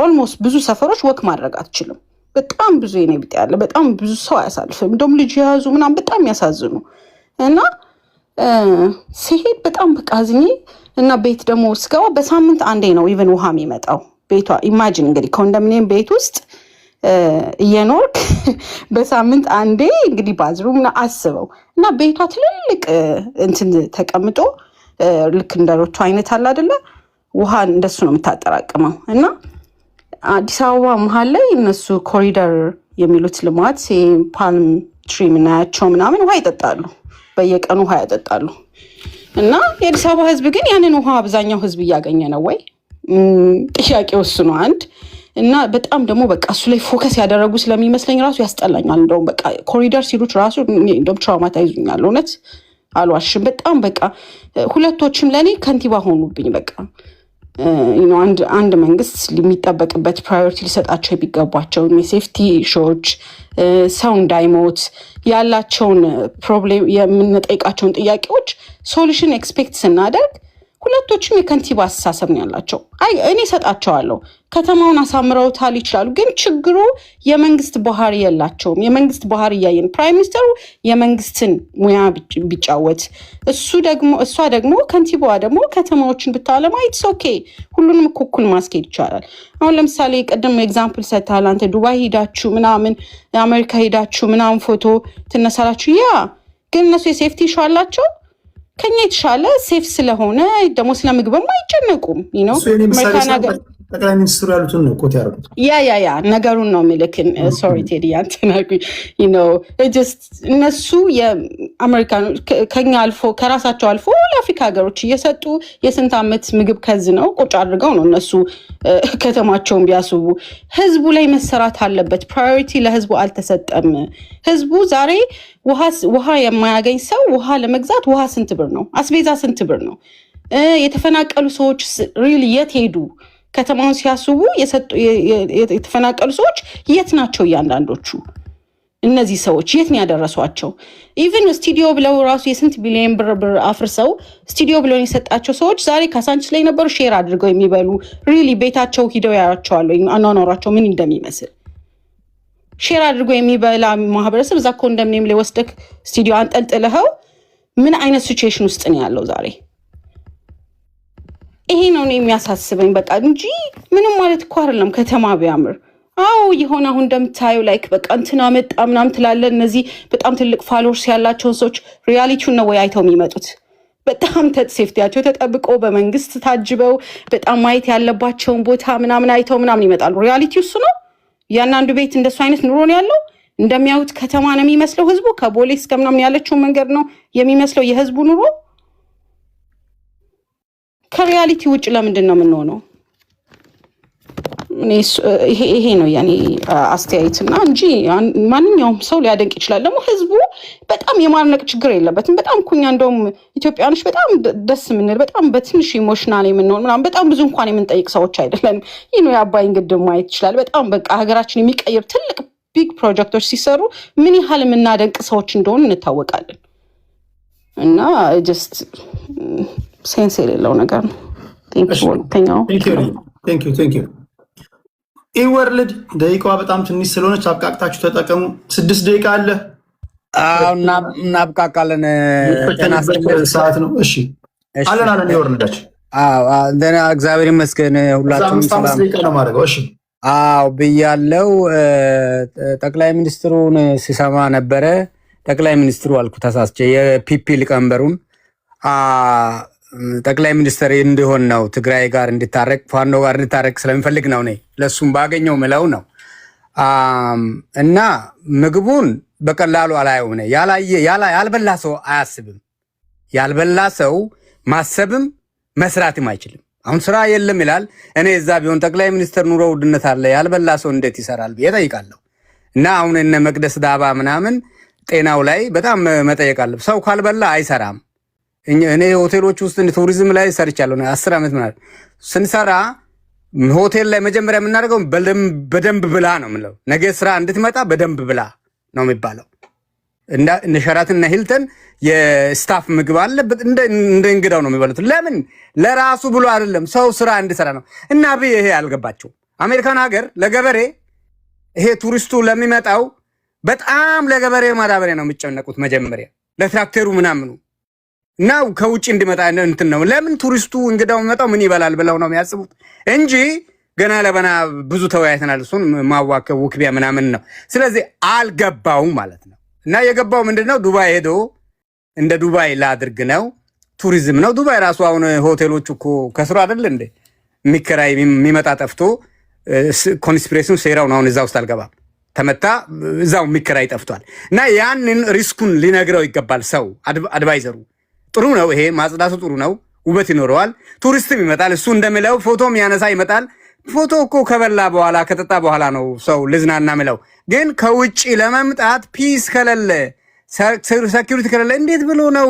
ኦልሞስት ብዙ ሰፈሮች ወክ ማድረግ አትችልም። በጣም ብዙ የኔ ቢጤ ያለ በጣም ብዙ ሰው አያሳልፍም። እንደውም ልጅ የያዙ ምናምን በጣም ያሳዝኑ እና ሲሄድ በጣም በቃ አዝኜ እና ቤት ደግሞ ስገባ በሳምንት አንዴ ነው ኢቨን ውሃ የሚመጣው ቤቷ። ኢማጂን እንግዲህ ኮንዶሚኒየም ቤት ውስጥ እየኖርክ በሳምንት አንዴ እንግዲህ ባዝሩም አስበው እና ቤቷ ትልልቅ እንትን ተቀምጦ ልክ እንደሮቹ አይነት አለ አይደለ? ውሃ እንደሱ ነው የምታጠራቅመው። እና አዲስ አበባ መሀል ላይ እነሱ ኮሪደር የሚሉት ልማት ፓልም ትሪ ምናያቸው ምናምን ውሃ ይጠጣሉ፣ በየቀኑ ውሃ ያጠጣሉ። እና የአዲስ አበባ ህዝብ ግን ያንን ውሃ አብዛኛው ህዝብ እያገኘ ነው ወይ? ጥያቄው እሱ ነው አንድ። እና በጣም ደግሞ በቃ እሱ ላይ ፎከስ ያደረጉ ስለሚመስለኝ ራሱ ያስጠላኛል። እንደውም በቃ ኮሪደር ሲሉት ራሱ እንደውም ትራውማታይዙኛል። እውነት አልዋሽም። በጣም በቃ ሁለቶችም ለእኔ ከንቲባ ሆኑብኝ። በቃ አንድ መንግስት የሚጠበቅበት ፕራዮሪቲ ሊሰጣቸው የሚገባቸውን የሴፍቲ ኢሹዎች፣ ሰው እንዳይሞት ያላቸውን ፕሮብሌም የምንጠይቃቸውን ጥያቄዎች ሶሉሽን ኤክስፔክት ስናደርግ ሁለቶችም የከንቲባ አስተሳሰብ ነው ያላቸው። እኔ እሰጣቸዋለሁ። ከተማውን አሳምረውታል ይችላሉ፣ ግን ችግሩ የመንግስት ባህሪ የላቸውም። የመንግስት ባህሪ እያየን ፕራይም ሚኒስተሩ የመንግስትን ሙያ ቢጫወት፣ እሷ ደግሞ ከንቲባዋ ደግሞ ከተማዎችን ብታለማ ኢትስ ኦኬ። ሁሉንም እኩል ማስኬድ ይቻላል። አሁን ለምሳሌ ቀደም ኤግዛምፕል ሰጥተሃል አንተ። ዱባይ ሄዳችሁ ምናምን አሜሪካ ሄዳችሁ ምናምን ፎቶ ትነሳላችሁ። ያ ግን እነሱ የሴፍቲ ኢሹ አላቸው። ከኛ የተሻለ ሴፍ ስለሆነ ደግሞ ስለ ምግብም አይጨነቁም። ጠቅላይ ሚኒስትሩ ያሉትን ነው ኮት ያደረጉት። ያ ነገሩን ነው የሚልክን። ሶሪ ቴዲ አንተናልኩኝ። እነሱ የአሜሪካኖች ከኛ አልፎ ከራሳቸው አልፎ ለአፍሪካ ሀገሮች እየሰጡ የስንት ዓመት ምግብ ከዝ ነው ቁጭ አድርገው ነው እነሱ ከተማቸውን ቢያስቡ። ህዝቡ ላይ መሰራት አለበት። ፕራዮሪቲ ለህዝቡ አልተሰጠም። ህዝቡ ዛሬ ውሃ የማያገኝ ሰው ውሃ ለመግዛት ውሃ ስንት ብር ነው? አስቤዛ ስንት ብር ነው? የተፈናቀሉ ሰዎች ሪል የት ሄዱ? ከተማውን ሲያስቡ የተፈናቀሉ ሰዎች የት ናቸው? እያንዳንዶቹ እነዚህ ሰዎች የት ነው ያደረሷቸው? ኢቭን ስቱዲዮ ብለው ራሱ የስንት ቢሊዮን ብር አፍርሰው ስቱዲዮ ብለው የሰጣቸው ሰዎች ዛሬ ካሳንችስ ላይ ነበሩ ሼር አድርገው የሚበሉ ሪሊ ቤታቸው ሂደው ያያቸዋል አኗኗራቸው ምን እንደሚመስል ሼር አድርጎ የሚበላ ማህበረሰብ እዛ ኮንዶሚኒየም ላይ ወስደክ ስቱዲዮ አንጠልጥለኸው ምን አይነት ሲቹዌሽን ውስጥ ነው ያለው ዛሬ? ይሄ ነው የሚያሳስበኝ በቃ እንጂ ምንም ማለት እኮ አይደለም ከተማ ቢያምር አዎ የሆነ አሁን እንደምታዩ ላይክ በቃ እንትና መጣ ምናምን ትላለህ። እነዚህ በጣም ትልቅ ፋሎወርስ ያላቸውን ሰዎች ሪያሊቲውን ነው ወይ አይተው የሚመጡት? በጣም ሴፍቲያቸው ተጠብቆ በመንግስት ታጅበው በጣም ማየት ያለባቸውን ቦታ ምናምን አይተው ምናምን ይመጣሉ። ሪያሊቲው እሱ ነው። ያንዳንዱ ቤት እንደሱ አይነት ኑሮ ነው ያለው። እንደሚያዩት ከተማ ነው የሚመስለው ህዝቡ። ከቦሌ እስከ ምናምን ያለችው መንገድ ነው የሚመስለው የህዝቡ ኑሮ። ከሪያሊቲ ውጭ ለምንድን ነው የምንሆነው? ይሄ ነው ያኔ አስተያየትና እንጂ ማንኛውም ሰው ሊያደንቅ ይችላል። ደግሞ ህዝቡ በጣም የማድነቅ ችግር የለበትም። በጣም ኩኛ እንደውም ኢትዮጵያኖች በጣም ደስ የምንል በጣም በትንሽ ኢሞሽናል የምንሆን ምናምን በጣም ብዙ እንኳን የምንጠይቅ ሰዎች አይደለም። ይህ ነው የአባይን ግድብ ማየት ይችላል። በጣም በቃ ሀገራችን የሚቀይር ትልቅ ቢግ ፕሮጀክቶች ሲሰሩ ምን ያህል የምናደንቅ ሰዎች እንደሆኑ እንታወቃለን። እና ጀስት ሴንስ የሌለው ነገር ነው። ኢወርልድ ደቂቃዋ በጣም ትንሽ ስለሆነች አብቃቅታችሁ ተጠቀሙ። 6 ደቂቃ አለ። እናብቃቃለን። ሰዓት ነው። እሺ አለን ኢወርልዳች። እንደና እግዚአብሔር ይመስገን ሁላችሁም ሰላም ነው ማድረግ። እሺ ብያለው። ጠቅላይ ሚኒስትሩን ሲሰማ ነበረ። ጠቅላይ ሚኒስትሩ አልኩ ተሳስቼ የፒፒ ሊቀመንበሩን ጠቅላይ ሚኒስትር እንዲሆን ነው ትግራይ ጋር እንዲታረቅ ፋኖ ጋር እንዲታረቅ ስለሚፈልግ ነው። እኔ ለሱም ባገኘው ምለው ነው እና ምግቡን በቀላሉ አላየው ነው ያልበላ ሰው አያስብም። ያልበላ ሰው ማሰብም መስራትም አይችልም። አሁን ስራ የለም ይላል። እኔ እዛ ቢሆን ጠቅላይ ሚኒስትር ኑሮ ውድነት አለ ያልበላ ሰው እንዴት ይሰራል ብዬ እጠይቃለሁ። እና አሁን እነ መቅደስ ዳባ ምናምን ጤናው ላይ በጣም መጠየቅ አለ። ሰው ካልበላ አይሰራም። እኔ ሆቴሎች ውስጥ ቱሪዝም ላይ ሰርቻለሁ 10 ዓመት ምናምን ስንሰራ ሆቴል ላይ መጀመሪያ የምናደርገው በደንብ ብላ ነው የምንለው። ነገ ስራ እንድትመጣ በደንብ ብላ ነው የሚባለው። እንደ ሸራተንና ሂልተን የስታፍ ምግብ አለ እንደ እንግዳው ነው የሚበሉት። ለምን? ለራሱ ብሎ አይደለም ሰው ስራ እንዲሰራ ነው። እና ይሄ ያልገባቸው አሜሪካን ሀገር ለገበሬ ይሄ ቱሪስቱ ለሚመጣው በጣም ለገበሬ ማዳበሪያ ነው የሚጨነቁት መጀመሪያ ለትራክተሩ ምናምኑ እና ከውጭ እንዲመጣ እንትን ነው። ለምን ቱሪስቱ እንግዳው መጣው ምን ይበላል ብለው ነው የሚያስቡት እንጂ ገና ለበና ብዙ ተወያይተናል። እሱን ማዋከብ ውክቢያ ምናምን ነው። ስለዚህ አልገባውም ማለት ነው። እና የገባው ምንድነው ዱባይ ሄዶ እንደ ዱባይ ላድርግ ነው ቱሪዝም ነው። ዱባይ ራሱ አሁን ሆቴሎቹ እኮ ከስሩ አይደል እንዴ የሚከራይ የሚመጣ ጠፍቶ ኮንስፒሬሽን ሴራውን አሁን እዛ ውስጥ አልገባም። ተመታ እዛው የሚከራይ ጠፍቷል። እና ያንን ሪስኩን ሊነግረው ይገባል ሰው አድቫይዘሩ። ጥሩ ነው ይሄ ማጽዳቱ ጥሩ ነው፣ ውበት ይኖረዋል። ቱሪስትም ይመጣል። እሱ እንደሚለው ፎቶም ያነሳ ይመጣል። ፎቶ እኮ ከበላ በኋላ ከጠጣ በኋላ ነው ሰው ልዝናና ምለው። ግን ከውጭ ለመምጣት ፒስ ከሌለ ሴኩሪቲ ከሌለ እንዴት ብሎ ነው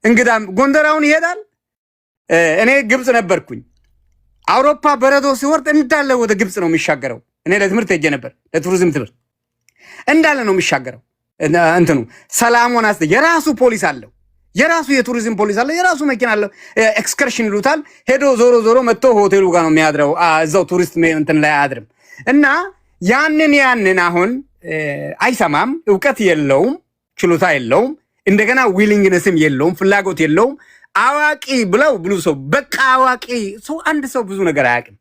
እንግዳም ጎንደራውን ይሄዳል? እኔ ግብጽ ነበርኩኝ። አውሮፓ በረዶ ሲወርድ እንዳለ ወደ ግብጽ ነው የሚሻገረው። እኔ ለትምህርት ሄጄ ነበር፣ ለቱሪዝም ትምህርት እንዳለ ነው የሚሻገረው። እንትኑ ሰላሙን የራሱ ፖሊስ አለው፣ የራሱ የቱሪዝም ፖሊስ አለው፣ የራሱ መኪና አለው። ኤክስከርሽን ይሉታል። ሄዶ ዞሮ መጥቶ ሆቴሉ ጋር ነው የሚያድረው። እዛው ቱሪስት እንትን ላይ አያድርም። እና ያንን አሁን አይሰማም። እውቀት የለውም፣ ችሎታ የለውም፣ እንደገና ዊሊንግነስም የለውም፣ ፍላጎት የለውም። አዋቂ ብለው ብሉ ሰው በቃ አዋቂ ሰው አንድ ሰው ብዙ ነገር አያውቅም።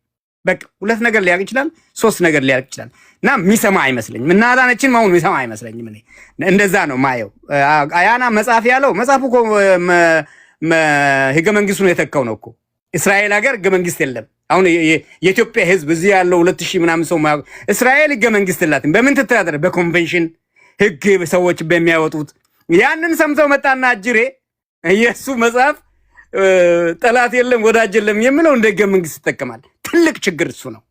በቃ 2 ነገር ሊያውቅ ይችላል፣ 3 ነገር ሊያውቅ ይችላል። እና የሚሰማ አይመስለኝም። እና አዳነችን አሁን የሚሰማ አይመስለኝም። እኔ እንደዛ ነው ማየው። አያና መጽሐፍ ያለው መጽሐፉ እኮ ህገ መንግስቱን የተካው ነው እኮ። እስራኤል ሀገር ህገ መንግስት የለም። አሁን የኢትዮጵያ ህዝብ እዚህ ያለው 2000 ምናምን ሰው እስራኤል ህገ መንግስት የላትም። በምን ትተዳደር? በኮንቬንሽን ህግ ሰዎች በሚያወጡት። ያንን ሰምተው መጣና አጅሬ የሱ መጽሐፍ ጠላት የለም ወዳጅ የለም የሚለው እንደ ህገ መንግስት ይጠቀማል። ትልቅ ችግር እሱ ነው።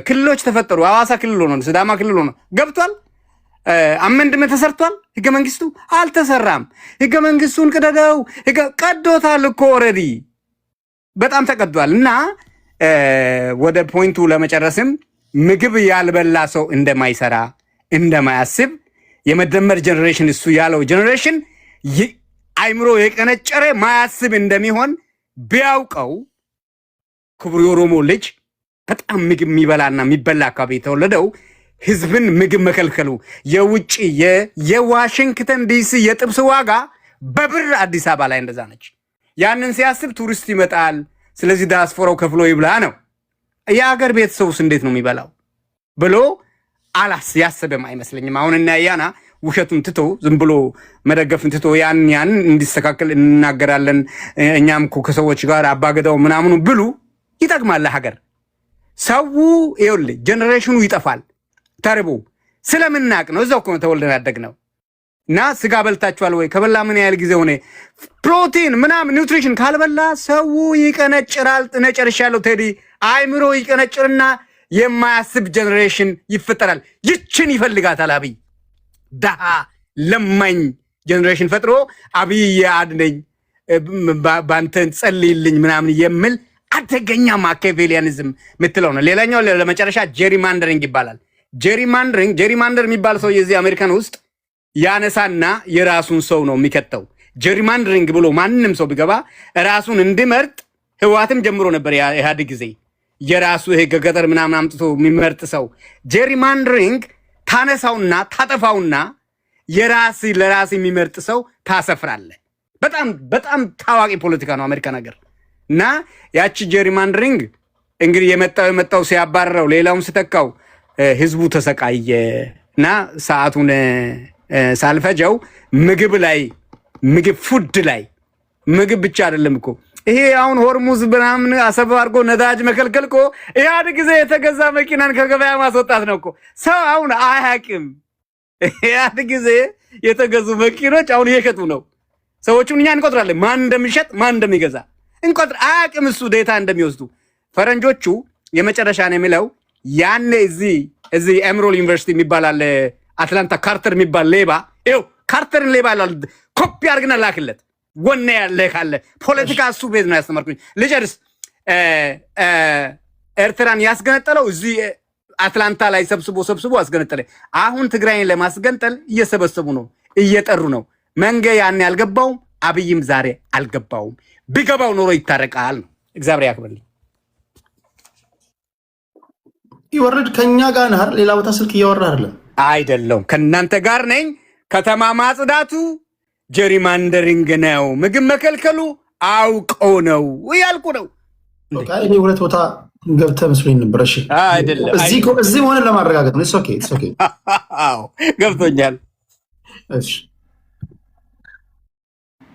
ክልሎች ተፈጠሩ። ሐዋሳ ክልል ሆኖ ሲዳማ ክልል ሆኖ ገብቷል። አመንድመንት ተሰርቷል። ህገ መንግስቱ አልተሰራም። ህገ መንግስቱን ቅደደው ቀዶታል እኮ ኦልሬዲ በጣም ተቀዷል። እና ወደ ፖይንቱ ለመጨረስም ምግብ ያልበላ ሰው እንደማይሰራ እንደማያስብ የመደመር ጀነሬሽን እሱ ያለው ጀነሬሽን አይምሮ የቀነጨረ ማያስብ እንደሚሆን ቢያውቀው ክቡር የኦሮሞ ልጅ በጣም ምግብ የሚበላና የሚበላ አካባቢ የተወለደው ህዝብን ምግብ መከልከሉ የውጭ የዋሽንግተን ዲሲ የጥብስ ዋጋ በብር አዲስ አበባ ላይ እንደዛ ነች። ያንን ሲያስብ ቱሪስት ይመጣል፣ ስለዚህ ዲያስፖራው ከፍሎ ይብላ ነው። የአገር ቤተሰቡስ እንዴት ነው የሚበላው ብሎ ያሰበም አይመስለኝም። አሁን እና ያና ውሸቱን ትቶ ዝም ብሎ መደገፍን ትቶ ያን እንዲስተካከል እናገራለን። እኛም እኮ ከሰዎች ጋር አባገዳው ምናምኑ ብሉ ይጠቅማል ለሀገር። ሰው ይኸውልህ ጀነሬሽኑ ይጠፋል ተርቦ ስለምናቅ ነው። እዛው እኮ ተወልደን ያደግነው እና ስጋ በልታችኋል ወይ? ከበላ ምን ያህል ጊዜ ሆነ? ፕሮቲን ምናምን ኒውትሪሽን ካልበላ ሰው ይቀነጭራል። ነጨርሻለሁ ቴዲ። አይምሮ ይቀነጭርና የማያስብ ጀነሬሽን ይፈጠራል። ይችን ይፈልጋታል አብይ። ደሃ ለማኝ ጀነሬሽን ፈጥሮ አብይ አድነኝ ባንተን ጸልይልኝ ምናምን የሚል አደገኛ ማኪያቬሊያኒዝም ምትለው ነው። ሌላኛው ለመጨረሻ ጄሪማንደሪንግ ይባላል። ጄሪማንደር የሚባል ሰው የዚህ አሜሪካን ውስጥ ያነሳና የራሱን ሰው ነው የሚከተው። ጄሪማንደሪንግ ብሎ ማንንም ሰው ቢገባ ራሱን እንዲመርጥ ህዋትም ጀምሮ ነበር ኢህአዴግ ጊዜ የራሱ ይሄ ገጠር ምናምን አምጥቶ የሚመርጥ ሰው። ጄሪማንደሪንግ ታነሳውና ታጠፋውና ለራስ የሚመርጥ ሰው ታሰፍራለ። በጣም ታዋቂ ፖለቲካ ነው አሜሪካ ነገር እና ያቺ ጄሪማንደሪንግ እንግዲህ የመጣው ሲያባረረው ሌላውን ስተካው ህዝቡ ተሰቃየ እና ሰዓቱን ሳልፈጀው ምግብ ፉድ ላይ ምግብ ብቻ አይደለም እኮ ይሄ አሁን ሆርሙዝ ምናምን አሰብ አድርጎ ነዳጅ መከልከል እኮ ኢህአዴግ ጊዜ የተገዛ መኪናን ከገበያ ማስወጣት ነው እኮ። ሰው አሁን አያውቅም። ኢህአዴግ ጊዜ የተገዙ መኪኖች አሁን እየሸጡ ነው። ሰዎቹን እኛ እንቆጥራለን፣ ማን እንደሚሸጥ ማን እንደሚገዛ እንቆጥር። አያውቅም እሱ ዴታ እንደሚወስዱ ፈረንጆቹ። የመጨረሻ ነው የሚለው ያኔ እዚህ ኤምሮል ዩኒቨርሲቲ የሚባል አለ አትላንታ፣ ካርተር የሚባል ሌባ ይኸው ካርተርን ሌባ ይላል። ኮፒ አድርግና ላክለት ወኔ ያለ ካለ ፖለቲካ እሱ ቤት ነው ያስተማርኩኝ። ልጨርስ። ኤርትራን ያስገነጠለው እዚህ አትላንታ ላይ ሰብስቦ አስገነጠለ። አሁን ትግራይን ለማስገንጠል እየሰበሰቡ ነው፣ እየጠሩ ነው። መንገ ያን ያልገባውም አብይም ዛሬ አልገባውም። ቢገባው ኖሮ ይታረቃል ነው። እግዚአብሔር ያክብርልኝ። ይወርድ ከኛ ጋር ነህ። ሌላ ቦታ ስልክ እያወራ አይደለም፣ ከእናንተ ጋር ነኝ። ከተማ ማጽዳቱ ጀሪማንደሪንግ ነው። ምግብ መከልከሉ አውቀው ነው ያልኩ ነው። እኔ ሁለት ቦታ ገብተህ መስሎኝ ነበር። እሺ አይደለም፣ እዚህ ሆነ ለማረጋገጥ ነው። ኦኬ አዎ ገብቶኛል። እሺ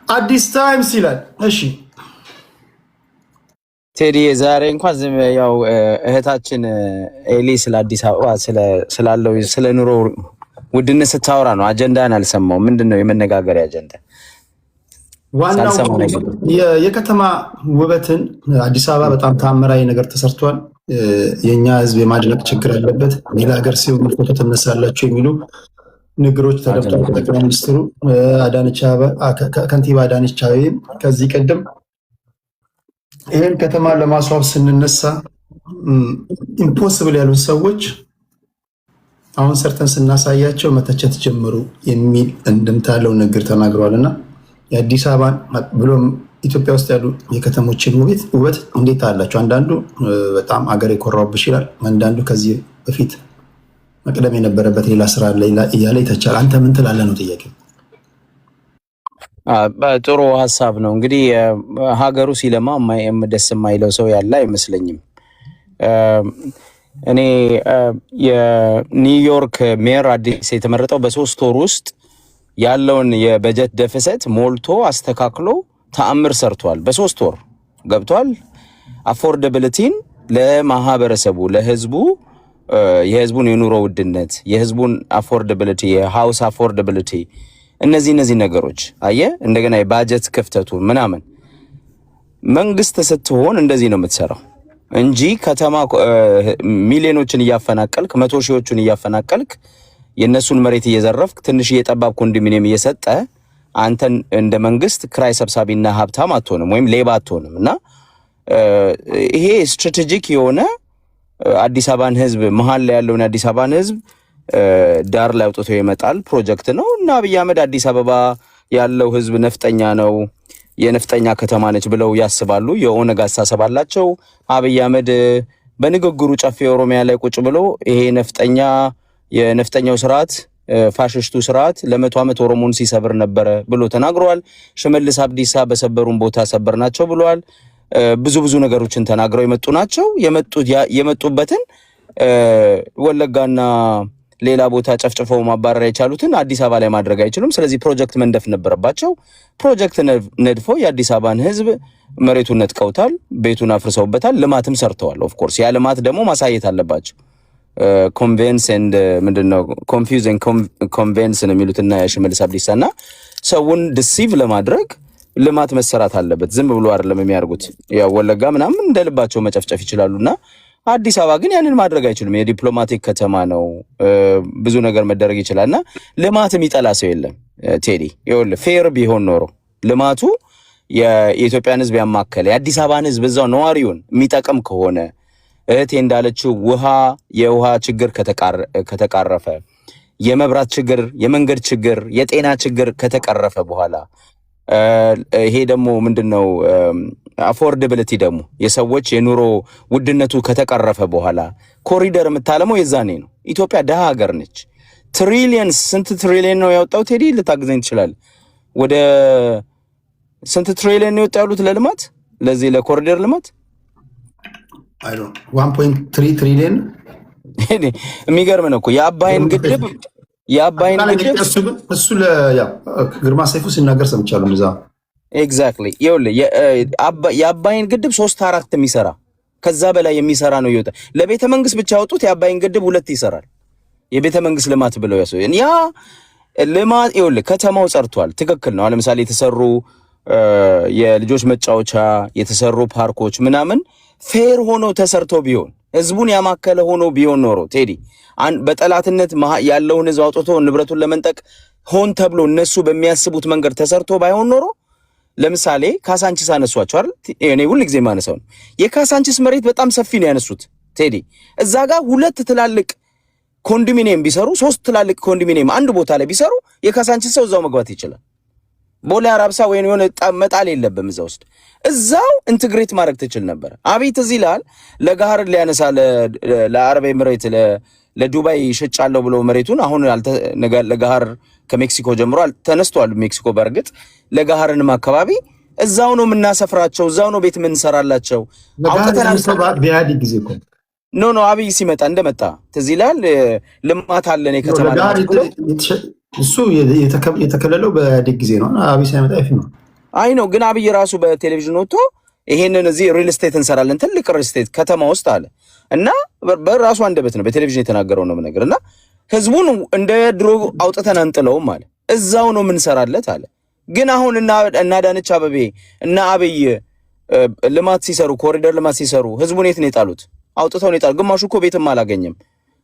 አዲስ ታይምስ ይላል። እሺ ቴዲ ዛሬ እንኳን ያው እህታችን ኤሊ ስለ አዲስ አበባ ስላለው ስለ ኑሮ ውድነት ስታወራ ነው። አጀንዳን አልሰማው። ምንድነው የመነጋገሪያ አጀንዳ? ዋናው የከተማ ውበትን አዲስ አበባ በጣም ታምራዊ ነገር ተሰርቷል። የኛ ህዝብ የማድነቅ ችግር አለበት። ሌላ ሀገር ሲሆን ፎቶ ተነሳላችሁ የሚሉ ንግሮች ተደፍተው ጠቅላይ ሚኒስትሩ ከንቲባ አዳነች አቤቤ ከዚህ ቀደም ይህን ከተማ ለማስዋብ ስንነሳ ኢምፖስብል ያሉት ሰዎች አሁን ሰርተን ስናሳያቸው መተቸት ጀምሩ የሚል እንድምታ ያለው ንግግር ተናግረዋል። እና የአዲስ አበባን ብሎም ኢትዮጵያ ውስጥ ያሉ የከተሞችን ውበት እንዴት አላቸው? አንዳንዱ በጣም አገር የኮራብሽ ይላል፣ አንዳንዱ ከዚህ በፊት መቅደም የነበረበት ሌላ ስራ እያለ ይተቻል። አንተ ምን ትላለህ ነው ጥያቄ? ጥሩ ሀሳብ ነው። እንግዲህ ሀገሩ ሲለማ ደስ የማይለው ሰው ያለ አይመስለኝም። እኔ የኒውዮርክ ሜየር አዲስ የተመረጠው በ3 ወር ውስጥ ያለውን የበጀት ደፍሰት ሞልቶ አስተካክሎ ተአምር ሰርቷል። በ3 ወር ገብቷል። አፎርደብሊቲን ለማህበረሰቡ ለህዝቡ የህዝቡን የኑሮ ውድነት የህዝቡን አፎርደብሊቲ የሃውስ አፎርደብሊቲ እነዚህ ነገሮች አየ እንደገና የባጀት ክፍተቱ ምናምን መንግስት ስትሆን እንደዚህ ነው የምትሰራው እንጂ ከተማ ሚሊዮኖችን እያፈናቀልክ 100 ሺዎችን እያፈናቀልክ የነሱን መሬት እየዘረፍክ ትንሽ እየጠባብ ኮንዶሚኒየም እየሰጠ አንተን እንደ መንግስት ክራይ ሰብሳቢና ሀብታም አትሆንም ወይም ሌባ አትሆንም። እና ይሄ ስትራቴጂክ የሆነ አዲስ አበባን ህዝብ መሃል ላይ ያለውን አዲስ አበባን ህዝብ ዳር ላይ አውጥቶ የመጣል ፕሮጀክት ነው እና አብይ አህመድ አዲስ አበባ ያለው ህዝብ ነፍጠኛ ነው የነፍጠኛ ከተማ ነች ብለው ያስባሉ። የኦነግ አስተሳሰብ አላቸው። አብይ አህመድ በንግግሩ ጨፌ ኦሮሚያ ላይ ቁጭ ብሎ ይሄ ነፍጠኛ የነፍጠኛው ስርዓት ፋሽስቱ ስርዓት ለ100 ዓመት ኦሮሞን ሲሰብር ነበር ብሎ ተናግሯል። ሽመልስ አብዲሳ በሰበሩን ቦታ ሰበር ናቸው ብለዋል። ብዙ ነገሮችን ተናግረው የመጡ ናቸው። የመጡበትን ወለጋና ሌላ ቦታ ጨፍጭፈው ማባረር የቻሉትን አዲስ አበባ ላይ ማድረግ አይችሉም። ስለዚህ ፕሮጀክት መንደፍ ነበረባቸው። ፕሮጀክት ነድፎ የአዲስ አበባን ህዝብ መሬቱን ነጥቀውታል፣ ቤቱን አፍርሰውበታል፣ ልማትም ሰርተዋል። ኦፍ ኮርስ ያ ልማት ደግሞ ማሳየት አለባቸው። ኮንቬንስ ኤንድ ምንድነው ኮንፊውዝ ኤንድ ኮንቬንስ ነው የሚሉትና የሽመልስ አብዲሳና ሰውን ዲሲቭ ለማድረግ ልማት መሰራት አለበት። ዝም ብሎ አይደለም የሚያርጉት። ያው ወለጋ ምናምን እንደልባቸው መጨፍጨፍ ይችላሉና አዲስ አበባ ግን ያንን ማድረግ አይችሉም። የዲፕሎማቲክ ከተማ ነው። ብዙ ነገር መደረግ ይችላልና ልማት የሚጠላ ሰው የለም። ቴዲ ይኸውልህ ፌር ቢሆን ኖሮ ልማቱ የኢትዮጵያን ህዝብ ያማከለ የአዲስ አበባን ህዝብ እዛው ነዋሪውን የሚጠቅም ከሆነ እህቴ እንዳለችው የውሃ ችግር ከተቃረፈ የመብራት ችግር፣ የመንገድ ችግር፣ የጤና ችግር ከተቀረፈ በኋላ ይሄ ደግሞ ምንድነው አፎርደቢሊቲ ደግሞ የሰዎች የኑሮ ውድነቱ ከተቀረፈ በኋላ ኮሪደር የምታለመው የዛኔ ነው። ኢትዮጵያ ደሃ ሀገር ነች። ትሪሊየንስ ስንት ትሪሊየን ነው ያወጣው? ቴዲ ልታግዘኝ ትችላለህ? ወደ ስንት ትሪሊየን ነው ያወጣው ለልማት ለዚህ ለኮሪደር ልማት? አይ ዶንት 1.3 ትሪሊየን። የሚገርም ነው እኮ የአባይን ግድብ እሱ ግርማ ሰይፉ ሲናገር ሰምቻለሁ። እዛ ኤግዛክትሊ ይኸውልህ የአባይን ግድብ 3-4 የሚሰራ ከዛ በላይ የሚሰራ ነው ይወጣ። ለቤተ መንግስት ብቻ ያወጡት የአባይን ግድብ 2 ይሰራል። የቤተ መንግስት ልማት ብለው ያሰው ያ ልማት ይኸውልህ ከተማው ጸርቷል። ትክክል ነው። ለምሳሌ የተሰሩ የልጆች መጫወቻ የተሰሩ ፓርኮች ምናምን ፌር ሆኖ ተሰርቶ ቢሆን ህዝቡን ያማከለ ሆኖ ቢሆን ኖሮ ቴዲ በጠላትነት ያለውን ህዝብ አውጥቶ ንብረቱን ለመንጠቅ ሆን ተብሎ እነሱ በሚያስቡት መንገድ ተሰርቶ ባይሆን ኖሮ ለምሳሌ ካሳንቺስ አነሷቸው አይደል? እኔ ሁሉ ጊዜ ማነሳው ነው የካሳንቺስ መሬት በጣም ሰፊ ነው ያነሱት ቴዲ። እዛ ጋር 2 ትላልቅ ኮንዶሚኒየም ቢሰሩ 3 ትላልቅ ኮንዶሚኒየም አንድ ቦታ ላይ ቢሰሩ የካሳንቺስ ሰው እዛው መግባት ይችላል። ቦሌ አራብሳ ወይ የሆነ መጣል የለብም እዛው ውስጥ እዛው ኢንተግሬት ማድረግ ትችል ነበር። አቤት እዚህ ይላል ለጋር ሊያነሳ ለአረብ ኤምሬት ለዱባይ ሸጫለው ብሎ መሬቱን አሁን ለጋር ከሜክሲኮ ጀምሮ ተነስቷል። ሜክሲኮ በርግጥ ለጋርንም አካባቢ እዛው ነው የምናሰፍራቸው፣ እዛው ነው ቤት የምንሰራላቸው። ቢያዲ ጊዜ እኮ ኖ አብይ ሲመጣ እንደመጣ ትዝ ይላል ልማት አለን የከተማ እሱ የተከለለው በኢህአዴግ ጊዜ ነው። አብይ ሳይመጣ ይፍ ነው። አይ ነው ግን አብይ ራሱ በቴሌቪዥን ወጥቶ ይሄንን እዚህ ሪል ስቴት እንሰራለን ትልቅ ሪል ስቴት ከተማ ውስጥ አለ እና በራሱ አንደበት ነው በቴሌቪዥን የተናገረው ነው ነገር እና ህዝቡን እንደ ድሮ አውጥተን አንጥለውም አለ። እዛው ነው የምንሰራለት አለ። ግን አሁን እና ዳነች አበቤ እና አብይ ልማት ሲሰሩ ኮሪደር ልማት ሲሰሩ ህዝቡን የት ነው የጣሉት? አውጥተው ነው የጣሉት። ግማሹ እኮ ቤትም አላገኘም።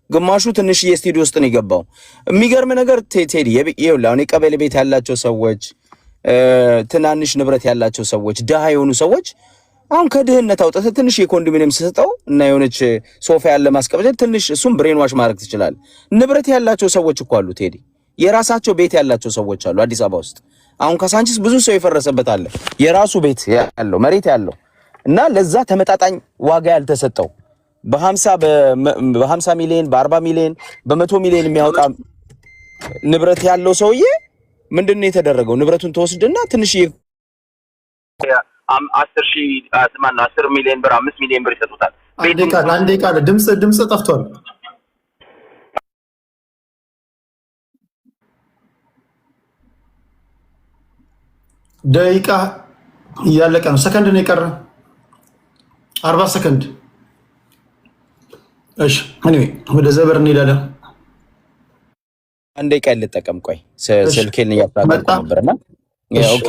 ግማሹ ትንሽ የስቱዲዮ ውስጥ ነው የገባው። የሚገርም ነገር ቴዲ ይኸውልህ አሁን የቀበሌ ቤት ያላቸው ሰዎች ትናንሽ ንብረት ያላቸው ሰዎች ድሃ የሆኑ ሰዎች አሁን ከድህነት አውጥተህ ትንሽ የኮንዶሚኒየም ስሰጠው እና የሆነች ሶፋ ያለ ማስቀመጥ ትንሽ እሱም ብሬን ዋሽ ማድረግ ትችላለህ። ንብረት ያላቸው ሰዎች እኮ አሉ ቴዲ፣ የራሳቸው ቤት ያላቸው ሰዎች አሉ አዲስ አበባ ውስጥ። አሁን ካሳንቺስ ብዙ ሰው የፈረሰበት አለ የራሱ ቤት ያለው መሬት ያለው እና ለዛ ተመጣጣኝ ዋጋ ያልተሰጠው በ50 ሚሊዮን በ40 ሚሊዮን በ100 ሚሊዮን የሚያወጣ ንብረት ያለው ሰውዬ ምንድነው የተደረገው? ንብረቱን ተወስድና ትንሽ 10 ሚሊዮን ብር 5 ሚሊዮን ብር ይሰጡታል። አንዴ ቃል ድምጽ ጠፍቷል። ደቂቃ እያለቀ ነው። ሰከንድ ነው የቀረ 40 ሰከንድ። እሺ anyway ወደ ዘበር እንሄዳለን። አንዴ ቃል ልጠቀም። ቆይ ስልኬን እያጣጣምኩ ነበርና ኦኬ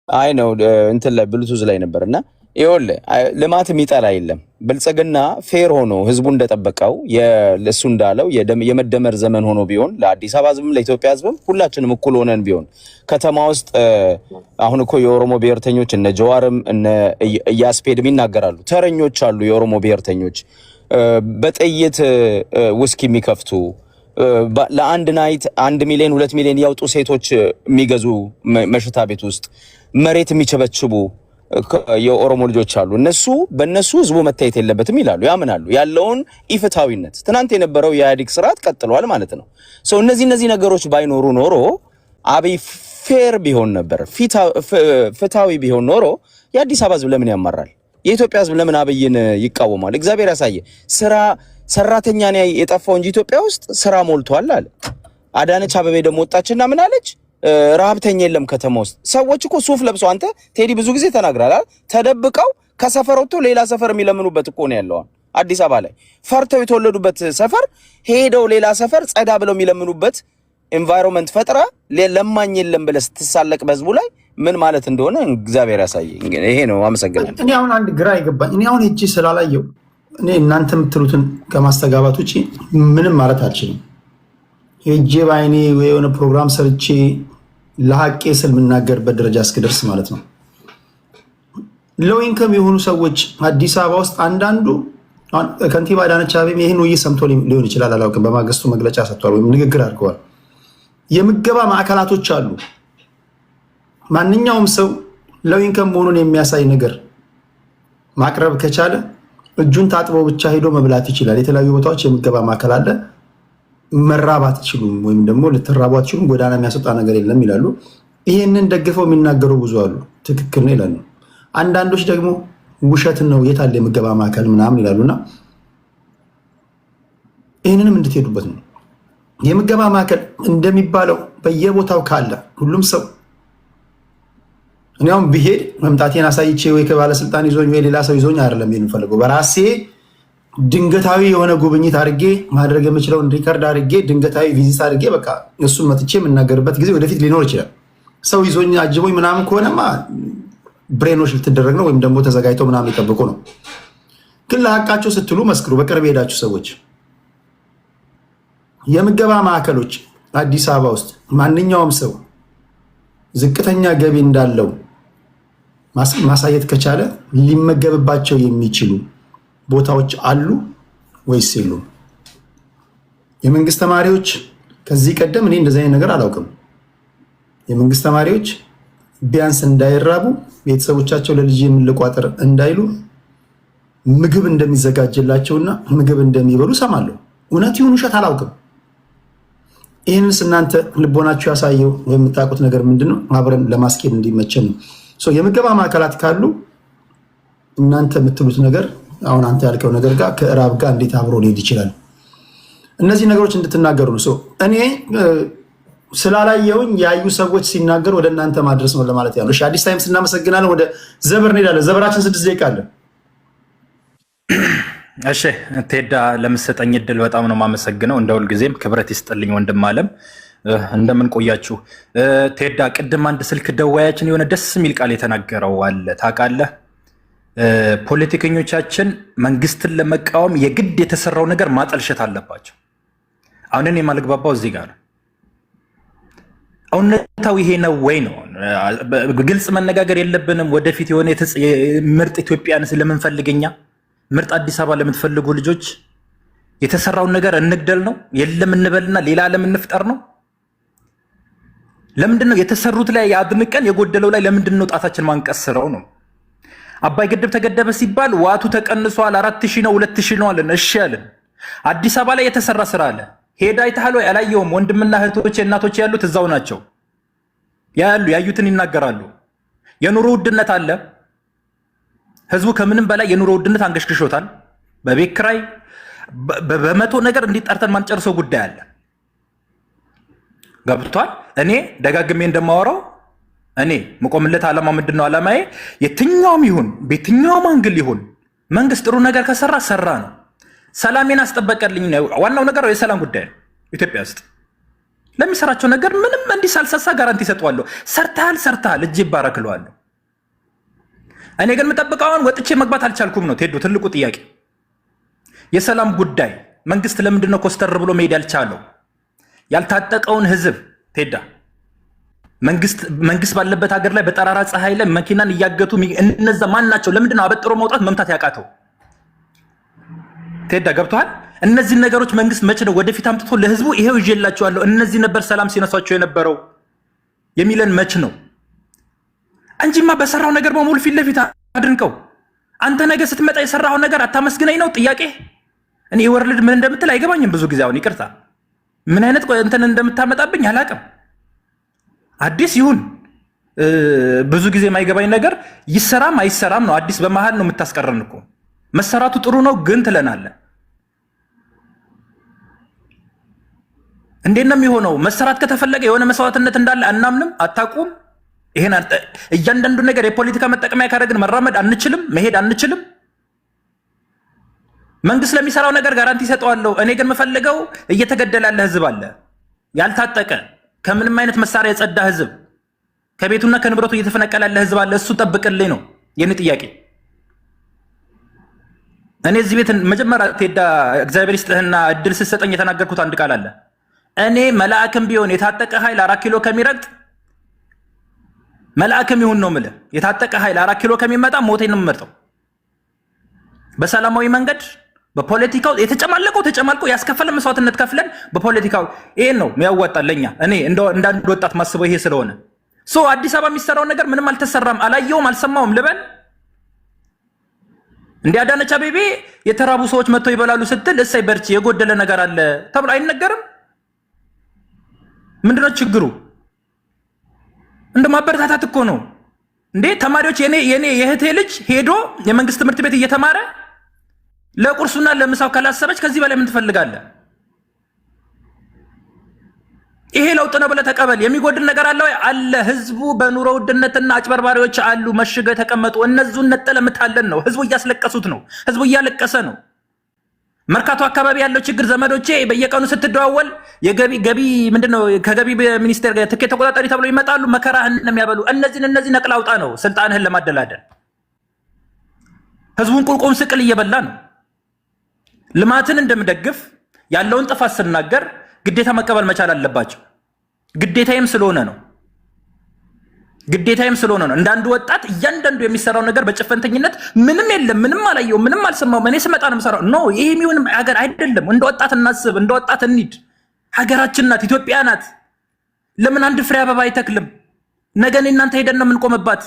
አይ ነው እንትን ላይ ብሉቱዝ ላይ ነበርና ይኸውልህ ልማት የሚጠላ የለም። ብልጽግና ፌር ሆኖ ህዝቡ እንደጠበቀው ለሱ እንዳለው የመደመር ዘመን ሆኖ ቢሆን ለአዲስ አበባ ህዝብም ለኢትዮጵያ ህዝብም ሁላችንም እኩል ሆነን ቢሆን ከተማ ውስጥ አሁን እኮ የኦሮሞ ብሔርተኞች እነ ጀዋርም እነ ያስፔድም ይናገራሉ። ተረኞች አሉ የኦሮሞ ብሔርተኞች በጥይት ውስኪ የሚከፍቱ ለአንድ ናይት 1 ሚሊዮን 2 ሚሊዮን ያውጡ ሴቶች የሚገዙ መሽታ ቤት ውስጥ መሬት የሚቸበችቡ የኦሮሞ ልጆች አሉ። በእነሱ ህዝቡ መታየት የለበትም ይላሉ፣ ያምናሉ። ያለውን ኢፍትሃዊነት ትናንት የነበረው የኢህአዴግ ስርዓት ቀጥሏል ማለት ነው። እነዚህ ነገሮች ባይኖሩ ኖሮ አብይ ፌር ቢሆን ነበር፣ ፍትሃዊ ቢሆን ኖሮ የአዲስ አበባ ህዝብ ለምን ያማራል? የኢትዮጵያ ህዝብ ለምን አብይን ይቃወማል? እግዚአብሔር ያሳየ። ሰራተኛ ነው የጠፋው እንጂ ኢትዮጵያ ውስጥ ስራ ሞልቷል አለ። አዳነች አበቤ ደግሞ ወጣችና ምን አለች? ረሃብተኛ የለም ከተማ ውስጥ። ሰዎች እኮ ሱፍ ለብሰው አንተ ቴዲ ብዙ ጊዜ ተናግራል፣ ተደብቀው ከሰፈር ወጥቶ ሌላ ሰፈር የሚለምኑበት እኮ ነው ያለው አዲስ አበባ ላይ። ፈርተው የተወለዱበት ሰፈር ሄደው ሌላ ሰፈር ጸዳ ብለው የሚለምኑበት ኤንቫይሮንመንት ፈጥራ ለማኝ የለም ብለህ ስትሳለቅ በህዝቡ ላይ ምን ማለት እንደሆነ እግዚአብሔር ያሳየ። ይሄ ነው። አመሰግናለሁ። እኔ አሁን አንድ ግራ ይገባኝ። እኔ አሁን እቺ ስላላየው እኔ እናንተ የምትሉትን ከማስተጋባት ውጪ ምንም ማለት አልችልም። ሄጄ ባይኔ የሆነ ፕሮግራም ሰርቼ ለሐቄ ስል የምናገርበት ደረጃ እስክደርስ ማለት ነው። ሎው ኢንከም የሆኑ ሰዎች አዲስ አበባ ውስጥ አንዳንዱ ከንቲባ አዳነች አቤቤ ይህን ውይይት ሰምቶ ሊሆን ይችላል፣ አላውቅም። በማግስቱ መግለጫ ሰጥተዋል ወይም ንግግር አድርገዋል። የምገባ ማዕከላቶች አሉ። ማንኛውም ሰው ሎው ኢንከም መሆኑን የሚያሳይ ነገር ማቅረብ ከቻለ እጁን ታጥቦ ብቻ ሄዶ መብላት ይችላል። የተለያዩ ቦታዎች የምገባ ማዕከል አለ። መራብ አትችሉም ወይም ደግሞ ልትራቡ አትችሉም፣ ጎዳና የሚያስወጣ ነገር የለም ይላሉ። ይህንን ደግፈው የሚናገሩ ብዙ አሉ። ትክክል ነው ይላሉ። አንዳንዶች ደግሞ ውሸት ነው የት አለ የምገባ ማዕከል ምናምን ይላሉና ይህንንም እንድትሄዱበት ነው። የምገባ ማዕከል እንደሚባለው በየቦታው ካለ ሁሉም ሰው እኔ አሁን ብሄድ መምጣቴን አሳይቼ ወይ ከባለስልጣን ይዞኝ ወይ ሌላ ሰው ይዞኝ አይደለም የምፈልገው። በራሴ ድንገታዊ የሆነ ጉብኝት አድርጌ ማድረግ የምችለውን ሪከርድ አድርጌ ድንገታዊ ቪዚት አድርጌ በቃ እሱን መጥቼ የምናገርበት ጊዜ ወደፊት ሊኖር ይችላል። ሰው ይዞኝ አጅቦኝ ምናምን ከሆነማ ብሬኖች ልትደረግ ነው ወይም ደግሞ ተዘጋጅተው ምናምን ሊጠብቁ ነው። ግን ለሀቃቸው ስትሉ መስክሩ። በቅርብ ሄዳችሁ ሰዎች የምገባ ማዕከሎች አዲስ አበባ ውስጥ ማንኛውም ሰው ዝቅተኛ ገቢ እንዳለው ማሳየት ከቻለ ሊመገብባቸው የሚችሉ ቦታዎች አሉ ወይስ የሉም? የመንግስት ተማሪዎች ከዚህ ቀደም እኔ እንደዚህ አይነት ነገር አላውቅም። የመንግስት ተማሪዎች ቢያንስ እንዳይራቡ ቤተሰቦቻቸው ለልጅ የምንቋጠር እንዳይሉ ምግብ እንደሚዘጋጅላቸውና ምግብ እንደሚበሉ ሰማለሁ። እውነት ይሁን ውሸት አላውቅም። ይህንስ እናንተ ልቦናችሁ ያሳየው የምታውቁት ነገር ምንድነው? አብረን ለማስኬድ እንዲመቸን ነው። የምገባ ማዕከላት ካሉ እናንተ የምትሉት ነገር አሁን አንተ ያልከው ነገር ጋር ከእራብ ጋር እንዴት አብሮ ሊሄድ ይችላል? እነዚህ ነገሮች እንድትናገሩ ነው። እኔ ስላላየውኝ ያዩ ሰዎች ሲናገሩ ወደ እናንተ ማድረስ ነው ለማለት ያለው። አዲስ ታይምስ እናመሰግናለን። ወደ ዘበር እንሄዳለን። ዘበራችን 6 ደቂቃ አለ። እሺ ቴዳ ለምሰጠኝ እድል በጣም ነው የማመሰግነው። እንደ ሁልጊዜም ክብረት ይስጥልኝ ወንድም አለም። እንደምን ቆያችሁ? ቴዳ ቅድም አንድ ስልክ ደዋያችን የሆነ ደስ የሚል ቃል የተናገረው አለ ታውቃለህ? ፖለቲከኞቻችን መንግስትን ለመቃወም የግድ የተሰራው ነገር ማጠልሸት አለባቸው። አሁን እኔ የማልግባባው እዚህ ጋር እውነታው ይሄ ነው ወይ ነው? ግልጽ መነጋገር የለብንም? ወደፊት የሆነ ምርጥ ኢትዮጵያን ስለምንፈልገኛ ምርጥ አዲስ አበባ ለምትፈልጉ ልጆች የተሰራውን ነገር እንግደል ነው? የለም እንበልና ሌላ ዓለም እንፍጠር ነው? ለምንድን ነው የተሰሩት ላይ አድንቀን የጎደለው ላይ ለምንድን ነው ጣታችን ማንቀስረው ነው? አባይ ግድብ ተገደበ ሲባል ዋቱ ተቀንሷል፣ 4000 ነው 2000 ነው አለን። እሺ አለን። አዲስ አበባ ላይ የተሰራ ስራ አለ። ሄዳ አይተሃል ወይ? አላየውም። ወንድምና እህቶች እናቶች ያሉት እዛው ናቸው ያዩትን ይናገራሉ። የኑሮ ውድነት አለ። ህዝቡ ከምንም በላይ የኑሮ ውድነት አንገሽግሾታል። በቤት ኪራይ በመቶ ነገር እንዲጠርተን ማንጨርሰው ጉዳይ አለ። ገብቷል። እኔ ደጋግሜ እንደማወራው እኔ መቆምለት ዓላማ ምንድነው? ዓላማዬ የትኛውም ይሁን በየትኛውም አንግል ይሁን መንግስት ጥሩ ነገር ከሰራ ሰራ ነው። ሰላሜን አስጠበቀልኝ ነው ዋናው ነገር። የሰላም ጉዳይ ነው። ኢትዮጵያ ውስጥ ለሚሰራቸው ነገር ምንም እንዲሳልሰሳ ጋራንቲ ሰጠዋለሁ። ሰርተሃል እጅ ይባረክለዋለሁ። እኔ ግን የምጠብቀውን ወጥቼ መግባት አልቻልኩም ነው ቴዶ ትልቁ ጥያቄ። የሰላም ጉዳይ መንግስት ለምንድነው ኮስተር ብሎ መሄድ ያልቻለው? ያልታጠቀውን ህዝብ ቴዳ መንግስት ባለበት ሀገር ላይ በጠራራ ፀሐይ ላይ መኪናን እያገቱ እነዛ ማን ናቸው? ለምንድነው አበጥሮ መውጣት መምታት ያቃተው? ቴዳ ገብቷል። እነዚህ ነገሮች መንግስት መቼ ነው ወደፊት አምጥቶ ለህዝቡ ይሄው ይዤላችኋለሁ እነዚህ ነበር ሰላም ሲነሳቸው የነበረው የሚለን መቼ ነው እንጂማ በሰራው ነገር በሙሉ ፊት ለፊት አድንቀው አንተ ነገ ስትመጣ የሰራው ነገር አታመስግነኝ ነው ጥያቄ። እኔ ወርልድ ምን እንደምትል አይገባኝም ብዙ ጊዜ። አሁን ይቅርታ ምን አይነት እንትን እንደምታመጣብኝ አላውቅም። አዲስ ይሁን ብዙ ጊዜ የማይገባኝ ነገር ይሰራም አይሰራም ነው። አዲስ በመሃል ነው የምታስቀረን እኮ መሰራቱ ጥሩ ነው ግን ትለናለህ። እንዴት ነው የሚሆነው? መሰራት ከተፈለገ የሆነ መስዋዕትነት እንዳለ አናምንም? አታውቁም? ይሄን እያንዳንዱ ነገር የፖለቲካ መጠቀሚያ ካደረግን መራመድ አንችልም፣ መሄድ አንችልም። መንግስት ለሚሰራው ነገር ጋራንቲ ሰጠዋለሁ። እኔ ግን የምፈልገው እየተገደለ ያለ ህዝብ አለ፣ ያልታጠቀ ከምንም አይነት መሳሪያ የጸዳ ህዝብ፣ ከቤቱና ከንብረቱ እየተፈነቀለ ያለ ህዝብ አለ። እሱ ጠብቅልኝ ነው የኔ ጥያቄ። እኔ እዚህ ቤት መጀመሪያ ቴዳ እግዚአብሔር ይስጥህና እድል ስትሰጠኝ የተናገርኩት አንድ ቃል አለ። እኔ መልአክም ቢሆን የታጠቀ ኃይል 4 ኪሎ ከሚረግጥ መልአክም ይሁን ነው የምልህ። የታጠቀ ኃይል 4 ኪሎ ከሚመጣ ሞቴን ነው የምመርጠው። በሰላማዊ መንገድ በፖለቲካው የተጨማለቀው ተጨማልቆ ያስከፈለ መስዋዕትነት ከፍለን በፖለቲካው ይሄን ነው የሚያዋጣን ለኛ። እኔ እንዳንድ ወጣት ማስበው ይሄ ስለሆነ አዲስ አበባ የሚሰራው ነገር ምንም አልተሰራም፣ አላየውም፣ አልሰማውም ልበል እንደ አዳነች አቤቤ የተራቡ ሰዎች መጥተው ይበላሉ ስትል እሰይ በርቺ የጎደለ ነገር አለ ተብሎ አይነገርም? ምንድነው ችግሩ? እንደ ማበረታታት እኮ ነው እንዴ። ተማሪዎች የኔ የእህቴ ልጅ ሄዶ የመንግስት ትምህርት ቤት እየተማረ ለቁርሱና ለምሳው ካላሰበች ከዚህ በላይ ምን ትፈልጋለህ? ይሄ ለውጥ ነው ብለህ ተቀበል። የሚጎድል ነገር አለ ወይ? አለ። ህዝቡ በኑሮ ውድነትና አጭበርባሪዎች አሉ መሽገው የተቀመጡ። እነሱን ነጥለ ምታለን ነው። ህዝቡ እያስለቀሱት ነው። ህዝቡ እያለቀሰ ነው። መርካቶ አካባቢ ያለው ችግር ዘመዶቼ በየቀኑ ስትደዋወል የገቢ ምንድነው ከገቢ ሚኒስቴር ጋር ትኬት ተቆጣጣሪ ተብሎ ይመጣሉ። መከራህን የሚያበሉ እነዚህ ነቅል አውጣ ነው ስልጣንህን ለማደላደል። ህዝቡን ቁልቁም ስቅል እየበላ ነው። ልማትን እንደምደግፍ ያለውን ጥፋት ስናገር ግዴታ መቀበል መቻል አለባቸው። ግዴታዬም ስለሆነ ነው። እንዳንዱ ወጣት እያንዳንዱ የሚሰራው ነገር በጭፈንተኝነት ምንም የለም፣ ምንም አላየው፣ ምንም አልሰማውም፣ እኔ ስመጣ ነው የምሰራው። ኖ ይሄ የሚሆን ሀገር አይደለም። እንደ ወጣት እናስብ፣ እንደ ወጣት እንሂድ። ሀገራችን ናት፣ ኢትዮጵያ ናት። ለምን አንድ ፍሬ አበባ አይተክልም? ነገ እኔ እናንተ ሄደን ነው የምንቆምባት።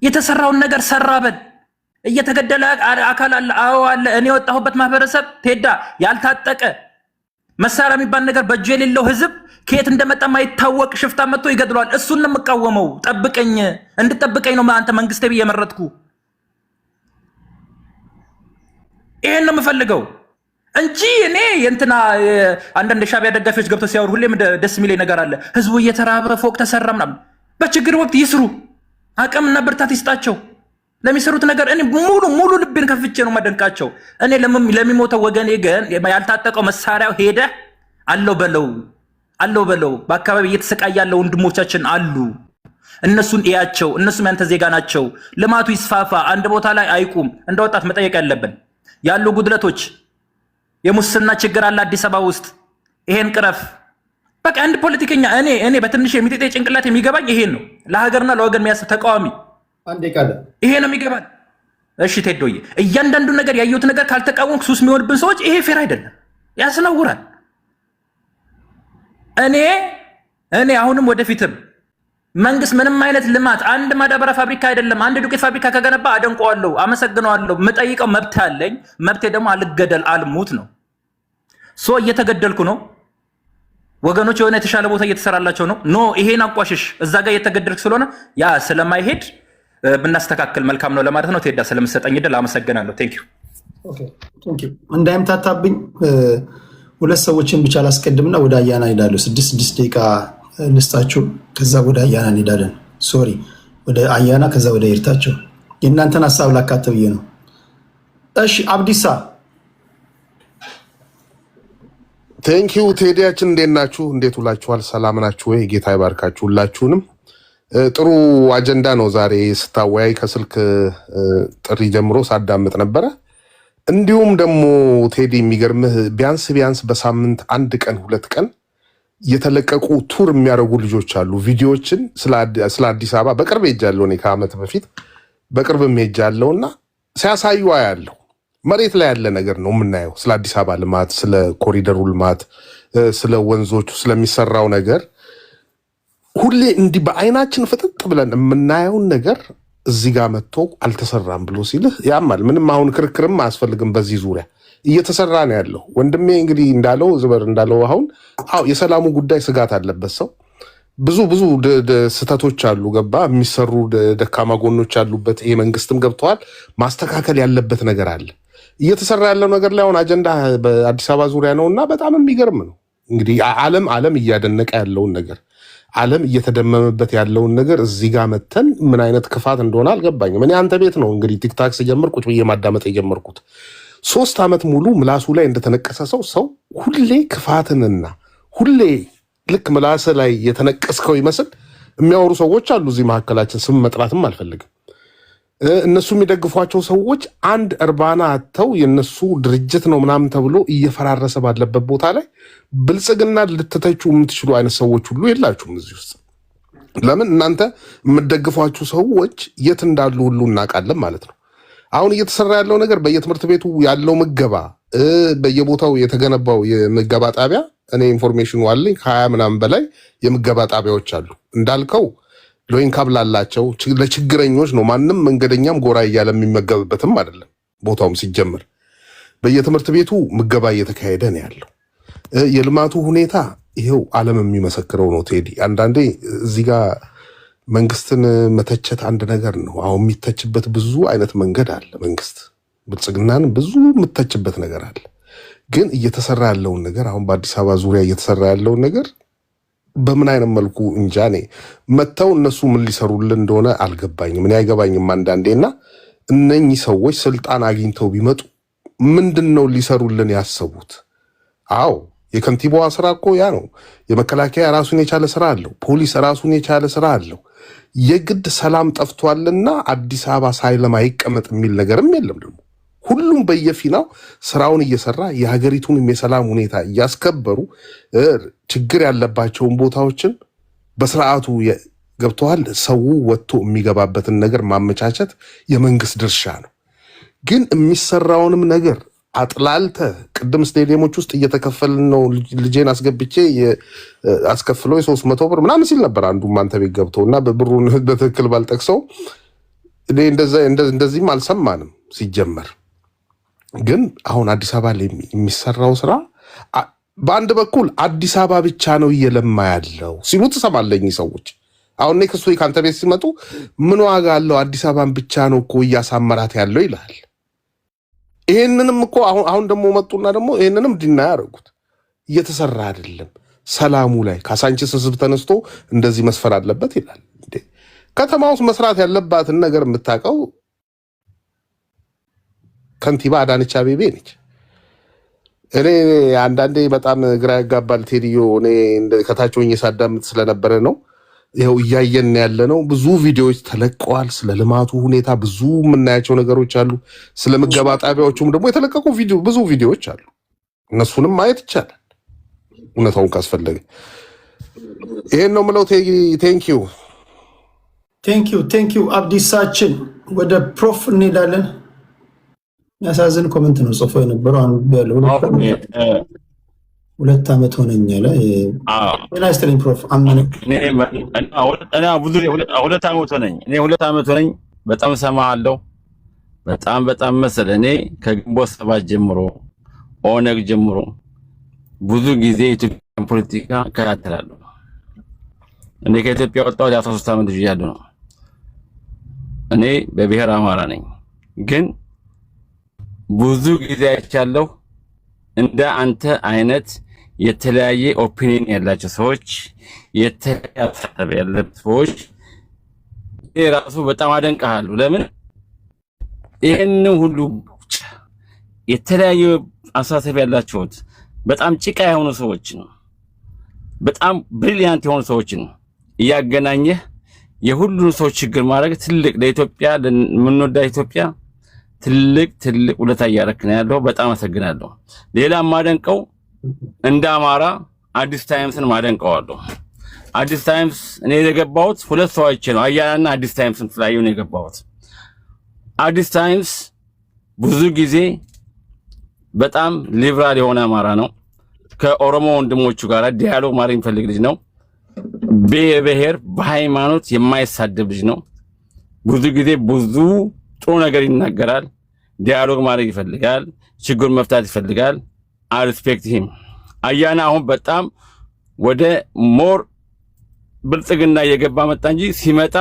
የተሰራውን ነገር ሰራ በል። እየተገደለ አካል አለ፣ አዎ አለ። እኔ የወጣሁበት ማህበረሰብ ቴዳ ያልታጠቀ መሳሪያ የሚባል ነገር በእጁ የሌለው ህዝብ ከየት እንደመጣ ማይታወቅ ሽፍታ መጥቶ ይገድሏል። እሱን ነው የምቃወመው። ጠብቀኝ፣ እንድጠብቀኝ ነው አንተ መንግስት ብዬ የመረጥኩ። ይሄን ነው የምፈልገው እንጂ እኔ እንትና አንዳንድ ሻዕቢያ ደጋፊዎች ገብተው ሲያወሩ ሁሌም ደስ የሚለኝ ነገር አለ። ህዝቡ እየተራበ ፎቅ ተሰራ ምናምን። በችግር ወቅት ይስሩ፣ አቅምና ብርታት ይስጣቸው ለሚሰሩት ነገር። እኔ ሙሉ ልቤን ከፍቼ ነው ማደንቃቸው። እኔ ለሚሞተው ወገኔ ግን ያልታጠቀው መሳሪያው ሄደ አለው በለው። በአካባቢ እየተሰቃየ ያለው ወንድሞቻችን አሉ። እነሱን እያቸው። እነሱም ያንተ ዜጋ ናቸው። ልማቱ ይስፋፋ፣ አንድ ቦታ ላይ አይቁም። እንደ ወጣት መጠየቅ ያለብን ያሉ ጉድለቶች፣ የሙስና ችግር አለ አዲስ አበባ ውስጥ። ይሄን ቅረፍ። በቃ አንድ ፖለቲከኛ እኔ በትንሽ የሚጤጤ ጭንቅላት የሚገባኝ ይሄን ነው። ለሀገርና ለወገን የሚያስብ ተቃዋሚ ይሄ ነው የሚገባል። እሺ ቴዶዬ፣ እያንዳንዱ ነገር ያየሁት ነገር ካልተቃወምክ ሱስ የሚሆንብን ሰዎች ይሄ ፌር አይደለም፣ ያስነውራል። እኔ አሁንም ወደፊትም መንግስት ምንም አይነት ልማት አንድ ማዳበሪያ ፋብሪካ አይደለም አንድ ዱቄት ፋብሪካ ከገነባ አደንቀዋለሁ፣ አመሰግነዋለሁ። የምጠይቀው መብት አለኝ። መብቴ ደግሞ አልገደል አልሙት ነው። እየተገደልኩ ነው ወገኖች፣ የሆነ የተሻለ ቦታ እየተሰራላቸው ነው። ኖ ይሄን አቋሽሽ እዛ ጋር እየተገደልክ ስለሆነ ያ ስለማይሄድ ብናስተካከል መልካም ነው ለማለት ነው። ቴዳ ስለምሰጠኝ ድል አመሰግናለሁ። ቴንኪዩ። እንዳይምታታብኝ ሁለት ሰዎችን ብቻ ላስቀድምና ወደ አያና ሄዳለሁ። 6 ደቂቃ ልስጣችሁ፣ ከዛ ወደ አያና እንሄዳለን። ሶሪ፣ ወደ አያና ከዛ ወደ ኤርታቸው። የእናንተን ሀሳብ ላካተብ ብዬ ነው። እሺ አብዲሳ። ቴንኪዩ ቴዲያችን፣ እንዴት ናችሁ? እንዴት ውላችኋል? ሰላም ናችሁ ወይ? ጌታ ይባርካችሁ ሁላችሁንም። ጥሩ አጀንዳ ነው ዛሬ ስታወያይ። ከስልክ ጥሪ ጀምሮ ሳዳምጥ ነበረ። እንዲሁም ደግሞ ቴዲ የሚገርምህ ቢያንስ በሳምንት 1 ቀን 2 ቀን የተለቀቁ ቱር የሚያደርጉ ልጆች አሉ። ቪዲዮዎችን ስለ አዲስ አበባ በቅርብ ሄጃለሁ። እኔ ከዓመት በፊት በቅርብ ሄጃለሁ እና ሲያሳዩ አያለሁ። መሬት ላይ ያለ ነገር ነው የምናየው። ስለ አዲስ አበባ ልማት፣ ስለ ኮሪደሩ ልማት፣ ስለ ወንዞቹ ስለሚሰራው ነገር ሁሌ እንዲህ በአይናችን ፍጥጥ ብለን የምናየውን ነገር እዚህ ጋር መጥቶ አልተሰራም ብሎ ሲልህ ያማል። ምንም አሁን ክርክርም አያስፈልግም በዚህ ዙሪያ እየተሰራ ነው ያለው። ወንድሜ እንግዲህ እንዳለው ዝበር እንዳለው አሁን የሰላሙ ጉዳይ ስጋት አለበት ሰው ብዙ ስህተቶች አሉ። ገባ የሚሰሩ ደካማ ጎኖች አሉበት። ይሄ መንግስትም ገብተዋል ማስተካከል ያለበት ነገር አለ። እየተሰራ ያለው ነገር ላይ አሁን አጀንዳ በአዲስ አበባ ዙሪያ ነውና በጣም የሚገርም ነው። እንግዲህ ዓለም እያደነቀ ያለውን ነገር ዓለም እየተደመመበት ያለውን ነገር እዚህ ጋር መተን ምን አይነት ክፋት እንደሆነ አልገባኝም። እኔ አንተ ቤት ነው እንግዲህ ቲክታክ ስጀምር ቁጭ ብዬ ማዳመጥ የጀመርኩት 3 ዓመት ሙሉ ምላሱ ላይ እንደተነቀሰ ሰው ሁሌ ክፋትንና ሁሌ ልክ ምላስ ላይ የተነቀስከው ይመስል የሚያወሩ ሰዎች አሉ እዚህ መካከላችን። ስም መጥራትም አልፈልግም። እነሱ የሚደግፏቸው ሰዎች አንድ እርባና አጥተው የነሱ ድርጅት ነው ምናምን ተብሎ እየፈራረሰ ባለበት ቦታ ላይ ብልጽግና ልትተቹ የምትችሉ አይነት ሰዎች ሁሉ የላችሁም እዚህ ውስጥ። ለምን እናንተ የምትደግፏቸው ሰዎች የት እንዳሉ ሁሉ እናውቃለን ማለት ነው። አሁን እየተሰራ ያለው ነገር በየትምህርት ቤቱ ያለው ምገባ፣ በየቦታው የተገነባው የምገባ ጣቢያ እኔ ኢንፎርሜሽኑ አለኝ። 20 ምናምን በላይ የምገባ ጣቢያዎች አሉ እንዳልከው ሎይን ካብላላቸው ለችግረኞች ነው። ማንም መንገደኛም ጎራ እያለ የሚመገብበትም አይደለም ቦታውም ሲጀምር። በየትምህርት ቤቱ ምገባ እየተካሄደ ነው ያለው። የልማቱ ሁኔታ ይሄው ዓለም የሚመሰክረው ነው። ቴዲ አንዳንዴ እዚህ ጋር መንግስትን መተቸት አንድ ነገር ነው። አሁን የሚተችበት ብዙ አይነት መንገድ አለ። መንግስት ብልጽግናን ብዙ የምተችበት ነገር አለ። ግን እየተሰራ ያለውን ነገር አሁን በአዲስ አበባ ዙሪያ እየተሰራ ያለውን ነገር በምን አይነት መልኩ እንጃ። እኔ መተው እነሱ ምን ሊሰሩልን እንደሆነ አልገባኝም። እኔ አይገባኝም አንዳንዴና እነኚህ ሰዎች ስልጣን አግኝተው ቢመጡ ምንድነው ሊሰሩልን ያሰቡት? አዎ የከንቲባዋ ስራ እኮ ያ ነው። የመከላከያ ራሱን የቻለ ስራ አለው። ፖሊስ ራሱን የቻለ ስራ አለው። የግድ ሰላም ጠፍቷልና አዲስ አበባ ሳይለማ አይቀመጥ የሚል ነገርም የለም። ደግሞ ሁሉም በየፊናው ስራውን እየሰራ የሀገሪቱንም የሰላም ሁኔታ እያስከበሩ ችግር ያለባቸውን ቦታዎችን በስርዓቱ ገብተዋል። ሰው ወጥቶ የሚገባበትን ነገር ማመቻቸት የመንግስት ድርሻ ነው። ግን የሚሰራውንም ነገር አጥላልተ ቅድም ስቴዲየሞች ውስጥ እየተከፈልን ነው ልጄን አስገብቼ አስከፍለው 300 ብር ምናምን ሲል ነበር አንዱ አንተ ቤት ገብተውና በብሩን በትክክል ባልጠቅሰው እንደዚህም አልሰማንም ሲጀመር። ግን አሁን አዲስ አበባ ላይ የሚሰራው ስራ በአንድ በኩል አዲስ አበባ ብቻ ነው እየለማ ያለው ሲሉ ትሰማለኝ ሰዎች። አሁን ኔክስት ዊክ አንተ ቤት ሲመጡ ምን ዋጋ አለው አዲስ አበባን ብቻ ነው እኮ እያሳመራት ያለው ይላል። ይሄንንም እኮ አሁን ደግሞ መጡና ደግሞ ይሄንንም ዲና ያደርጉት እየተሰራ አይደለም። ሰላሙ ላይ ካሳንቺስ ህዝብ ተነስቶ እንደዚህ መስፈር አለበት ይላል። ከተማ ውስጥ መስራት ያለባትን ነገር የምታውቀው ከንቲባ አዳነች አቤቤ ነች። እኔ አንዳንዴ በጣም ግራ ያጋባል ቴዲዮ። እኔ ከታች ሆኜ ሳዳምጥ ስለነበረ ነው። ይኸው እያየን ያለ ነው። ብዙ ቪዲዮዎች ተለቀዋል። ስለ ልማቱ ሁኔታ ብዙ የምናያቸው ነገሮች አሉ። ስለ ምገባ ጣቢያዎቹም ደግሞ የተለቀቁ ብዙ ቪዲዮዎች አሉ። እነሱንም ማየት ይቻላል እውነታውን ካስፈለገ። ይሄን ነው የምለው። ቴንኪዩ አብዲሳችን። ወደ ፕሮፍ እንሄዳለን። የሚያሳዝን ኮመንት ነው ጽፎ የነበረው። አንዱ 2 ዓመት ሆነኝ አለ። ጤና ይስጥልኝ ፕሮፍ። ሁለት ዓመት ሆነኝ። በጣም እሰማሃለሁ። በጣም መሰለህ። እኔ ከግንቦት 7 ጀምሮ ኦነግ ጀምሮ ብዙ ጊዜ የኢትዮጵያን ፖለቲካ እከታተላለሁ። እኔ ከኢትዮጵያ ወጣሁ 13 ዓመት ይያለሁ ነው። እኔ በብሔር አማራ ነኝ። ግን ብዙ ጊዜ አይቻለሁ እንደ አንተ አይነት የተለያየ ኦፒኒየን ያላቸው ሰዎች፣ የተለያየ አስተሳሰብ ያላቸው ሰዎች ራሱ በጣም አደንቃለሁ። ለምን ይሄን ሁሉ የተለያየ አስተሳሰብ ያላቸውት በጣም ጭቃ የሆኑ ሰዎችን በጣም ብሪሊያንት የሆኑ ሰዎችን እያገናኘህ የሁሉን ሰው ችግር ማድረግ ትልቅ ለኢትዮጵያ ለምንወዳ ኢትዮጵያ ትልቅ ውለታ እያደረክ ነው ያለው። በጣም አመሰግናለሁ። ሌላ ማደንቀው እንደ አማራ አዲስ ታይምስን ማደንቀዋለሁ። አዲስ ታይምስ እኔ የገባሁት 2 ሰዎች ነው፣ አያናና አዲስ ታይምስን ስላየሁ ነው የገባሁት። አዲስ ታይምስ ብዙ ጊዜ በጣም ሊብራል የሆነ አማራ ነው። ከኦሮሞ ወንድሞቹ ጋር ዲያሎግ ማድረግ የሚፈልግ ልጅ ነው። በብሔር በሃይማኖት የማይሳደብ ልጅ ነው። ብዙ ጊዜ ብዙ ጥሩ ነገር ይናገራል። ዲያሎግ ማድረግ ይፈልጋል። ችግር መፍታት ይፈልጋል። አይ ሪስፔክት ሂም። አያና አሁን በጣም ወደ ሞር ብልጽግና እየገባ መጣ እንጂ ሲመጣ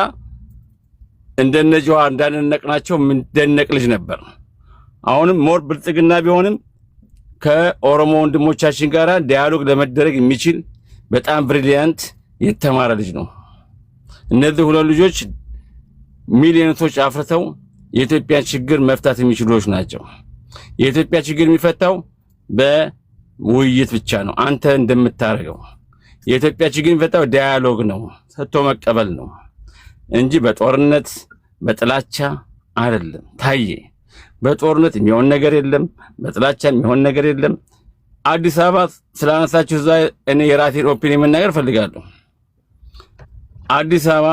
እንደነጂዋ እንዳንነቅናቸው ምንደነቅ ልጅ ነበር። አሁንም ሞር ብልጽግና ቢሆንም ከኦሮሞ ወንድሞቻችን ጋር ዲያሎግ ለመደረግ የሚችል በጣም ብሪሊያንት የተማረ ልጅ ነው። እነዚህ ሁለት ልጆች ሚሊዮኖች አፍርተው የኢትዮጵያ ችግር መፍታት የሚችሉ ልጆች ናቸው። የኢትዮጵያ ችግር የሚፈታው በውይይት ብቻ ነው። አንተ እንደምታረገው የኢትዮጵያ ችግር የሚፈታው ዲያሎግ ነው፣ ሰጥቶ መቀበል ነው እንጂ በጦርነት በጥላቻ አይደለም። ታዬ በጦርነት የሚሆን ነገር የለም፣ በጥላቻ የሚሆን ነገር የለም። አዲስ አበባ ስላነሳችሁ እዛ እኔ የራሴን ኦፒኒየን መናገር ፈልጋለሁ። አዲስ አበባ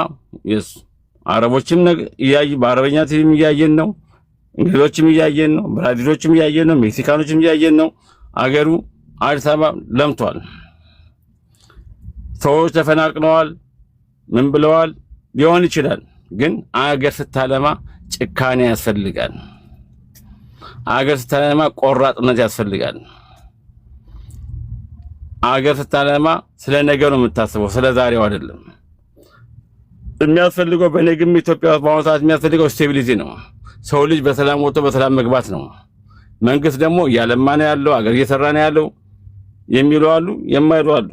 አረቦችም በአረበኛ ቲቪም እያየን ነው፣ እንግሊዞችም እያየን ነው፣ ብራዚሎችም እያየን ነው፣ ሜክሲካኖችም እያየን ነው። አገሩ አዲስ አበባ ለምቷል። ሰዎች ተፈናቅለዋል። ምን ብለዋል ሊሆን ይችላል። ግን አገር ስታለማ ጭካኔ ያስፈልጋል። አገር ስታለማ ቆራጥነት ያስፈልጋል። አገር ስታለማ ስለ ነገ ነው የምታስበው፣ ስለ ዛሬው አይደለም። የሚያስፈልገው በነግም ኢትዮጵያ ውስጥ በአሁኑ ሰዓት የሚያስፈልገው ስቴቢሊቲ ነው። ሰው ልጅ በሰላም ወጥቶ በሰላም መግባት ነው። መንግስት ደግሞ እያለማ ነው ያለው፣ አገር እየሰራ ነው ያለው የሚሉ አሉ፣ የማይሉ አሉ።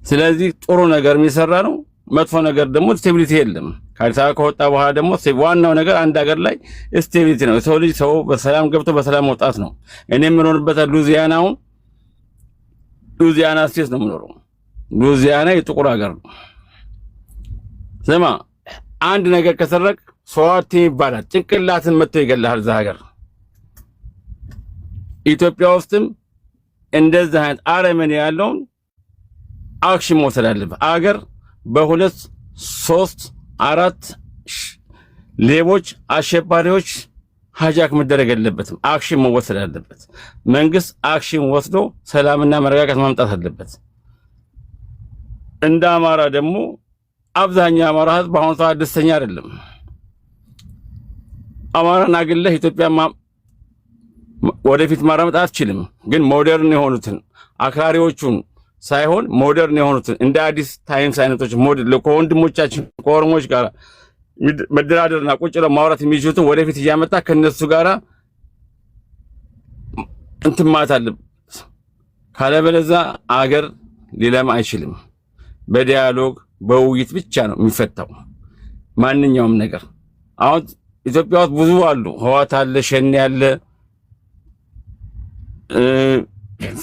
ስለዚህ ጥሩ ነገር የሚሰራ ነው፣ መጥፎ ነገር ደግሞ ስቴቢሊቲ የለም። ከአዲስ አበባ ከወጣ በኋላ ደግሞ ዋናው ነገር አንድ ሀገር ላይ ስቴቢሊቲ ነው። ሰው ልጅ ሰው በሰላም ገብቶ በሰላም መውጣት ነው። እኔ የምኖርበት ሉዚያናውን ሉዚያና ስቴት ነው የምኖረው። ሉዚያና የጥቁር ሀገር ነው። ስማ አንድ ነገር ከሰረቅ ሶዋት ይባላል። ጭንቅላትን መጥቶ ይገላል እዛ ሀገር። ኢትዮጵያ ውስጥም እንደዛ አይነት አረመኔ ያለውን አክሽን መውሰድ አለበት። አገር በሁለት ሶስት አራት ሌቦች አሸባሪዎች ሃጃክ መደረግ የለበትም። አክሽን መወሰድ አለበት። መንግስት አክሽን ወስዶ ሰላምና መረጋጋት ማምጣት አለበት። እንደ አማራ ደግሞ አብዛኛው አማራ ህዝብ በአሁኑ ሰዓት ደስተኛ አይደለም። አማራን አግለህ ኢትዮጵያ ወደፊት ማራመጥ አትችልም። ግን ሞደርን የሆኑትን አክራሪዎቹን ሳይሆን ሞደርን የሆኑትን እንደ አዲስ ታይምስ አይነቶች ሞዴል ከወንድሞቻችን ከኦሮሞዎች ጋር መደራደርና ቁጭ ብለው ማውራት የሚችሉትን ወደፊት እያመጣ ከነሱ ጋር እንትን ማለት አለበት። ካለበለዚያ አገር ሊለማ አይችልም። በዲያሎግ በውይይት ብቻ ነው የሚፈታው ማንኛውም ነገር። አሁን ኢትዮጵያ ውስጥ ብዙ አሉ። ህዋት አለ፣ ሸኔ አለ፣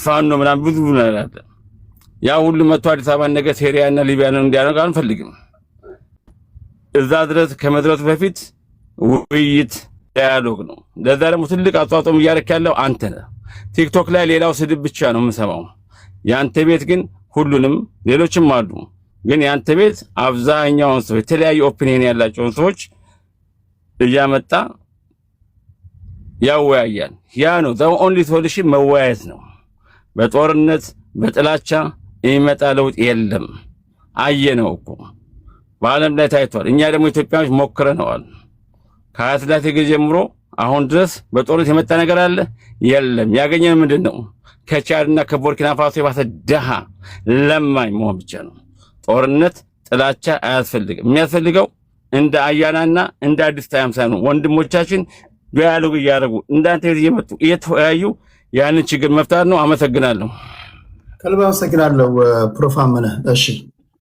ፋኖ ምናምን ብዙ ነገር አለ። ያ ሁሉ መጥቶ አዲስ አበባ ነገር ሴሪያና ሊቢያን እንዲያደርግ አንፈልግም። እዛ ድረስ ከመድረሱ በፊት ውይይት ዲያሎግ ነው። ለዛ ደግሞ ትልቅ አስተዋጽኦ እያደረክ ያለው አንተ ነህ። ቲክቶክ ላይ ሌላው ስድብ ብቻ ነው የምሰማው። ያንተ ቤት ግን ሁሉንም ሌሎችም አሉ። ግን ያንተ ቤት አብዛኛውን ሰው የተለያዩ ኦፒኒየን ያላቸውን ሰዎች እያመጣ ያወያያል። ያ ነው ዘ ኦንሊ ሶሉሽን፣ መወያየት ነው። በጦርነት በጥላቻ የሚመጣ ለውጥ የለም። አየነው እኮ በዓለም ላይ ታይቷል። እኛ ደግሞ ኢትዮጵያኖች ሞክረነዋል። ከአያት ጊዜ ጀምሮ አሁን ድረስ በጦርነት የመጣ ነገር አለ የለም። ያገኘን ምንድነው? ከቻድና ከቡርኪና ፋሶ የባሰ ደሃ ለማኝ መሆን ብቻ ነው። ጦርነት ጥላቻ አያስፈልግም። የሚያስፈልገው እንደ አያናና እንደ አዲስ ታይምስ ነው። ወንድሞቻችን ዲያሎግ እያደረጉ እንዳንተ እየመጡ እየተወያዩ ያንን ችግር መፍታት ነው። አመሰግናለሁ። ከልብ አመሰግናለሁ ፕሮፍ አመነ። እሺ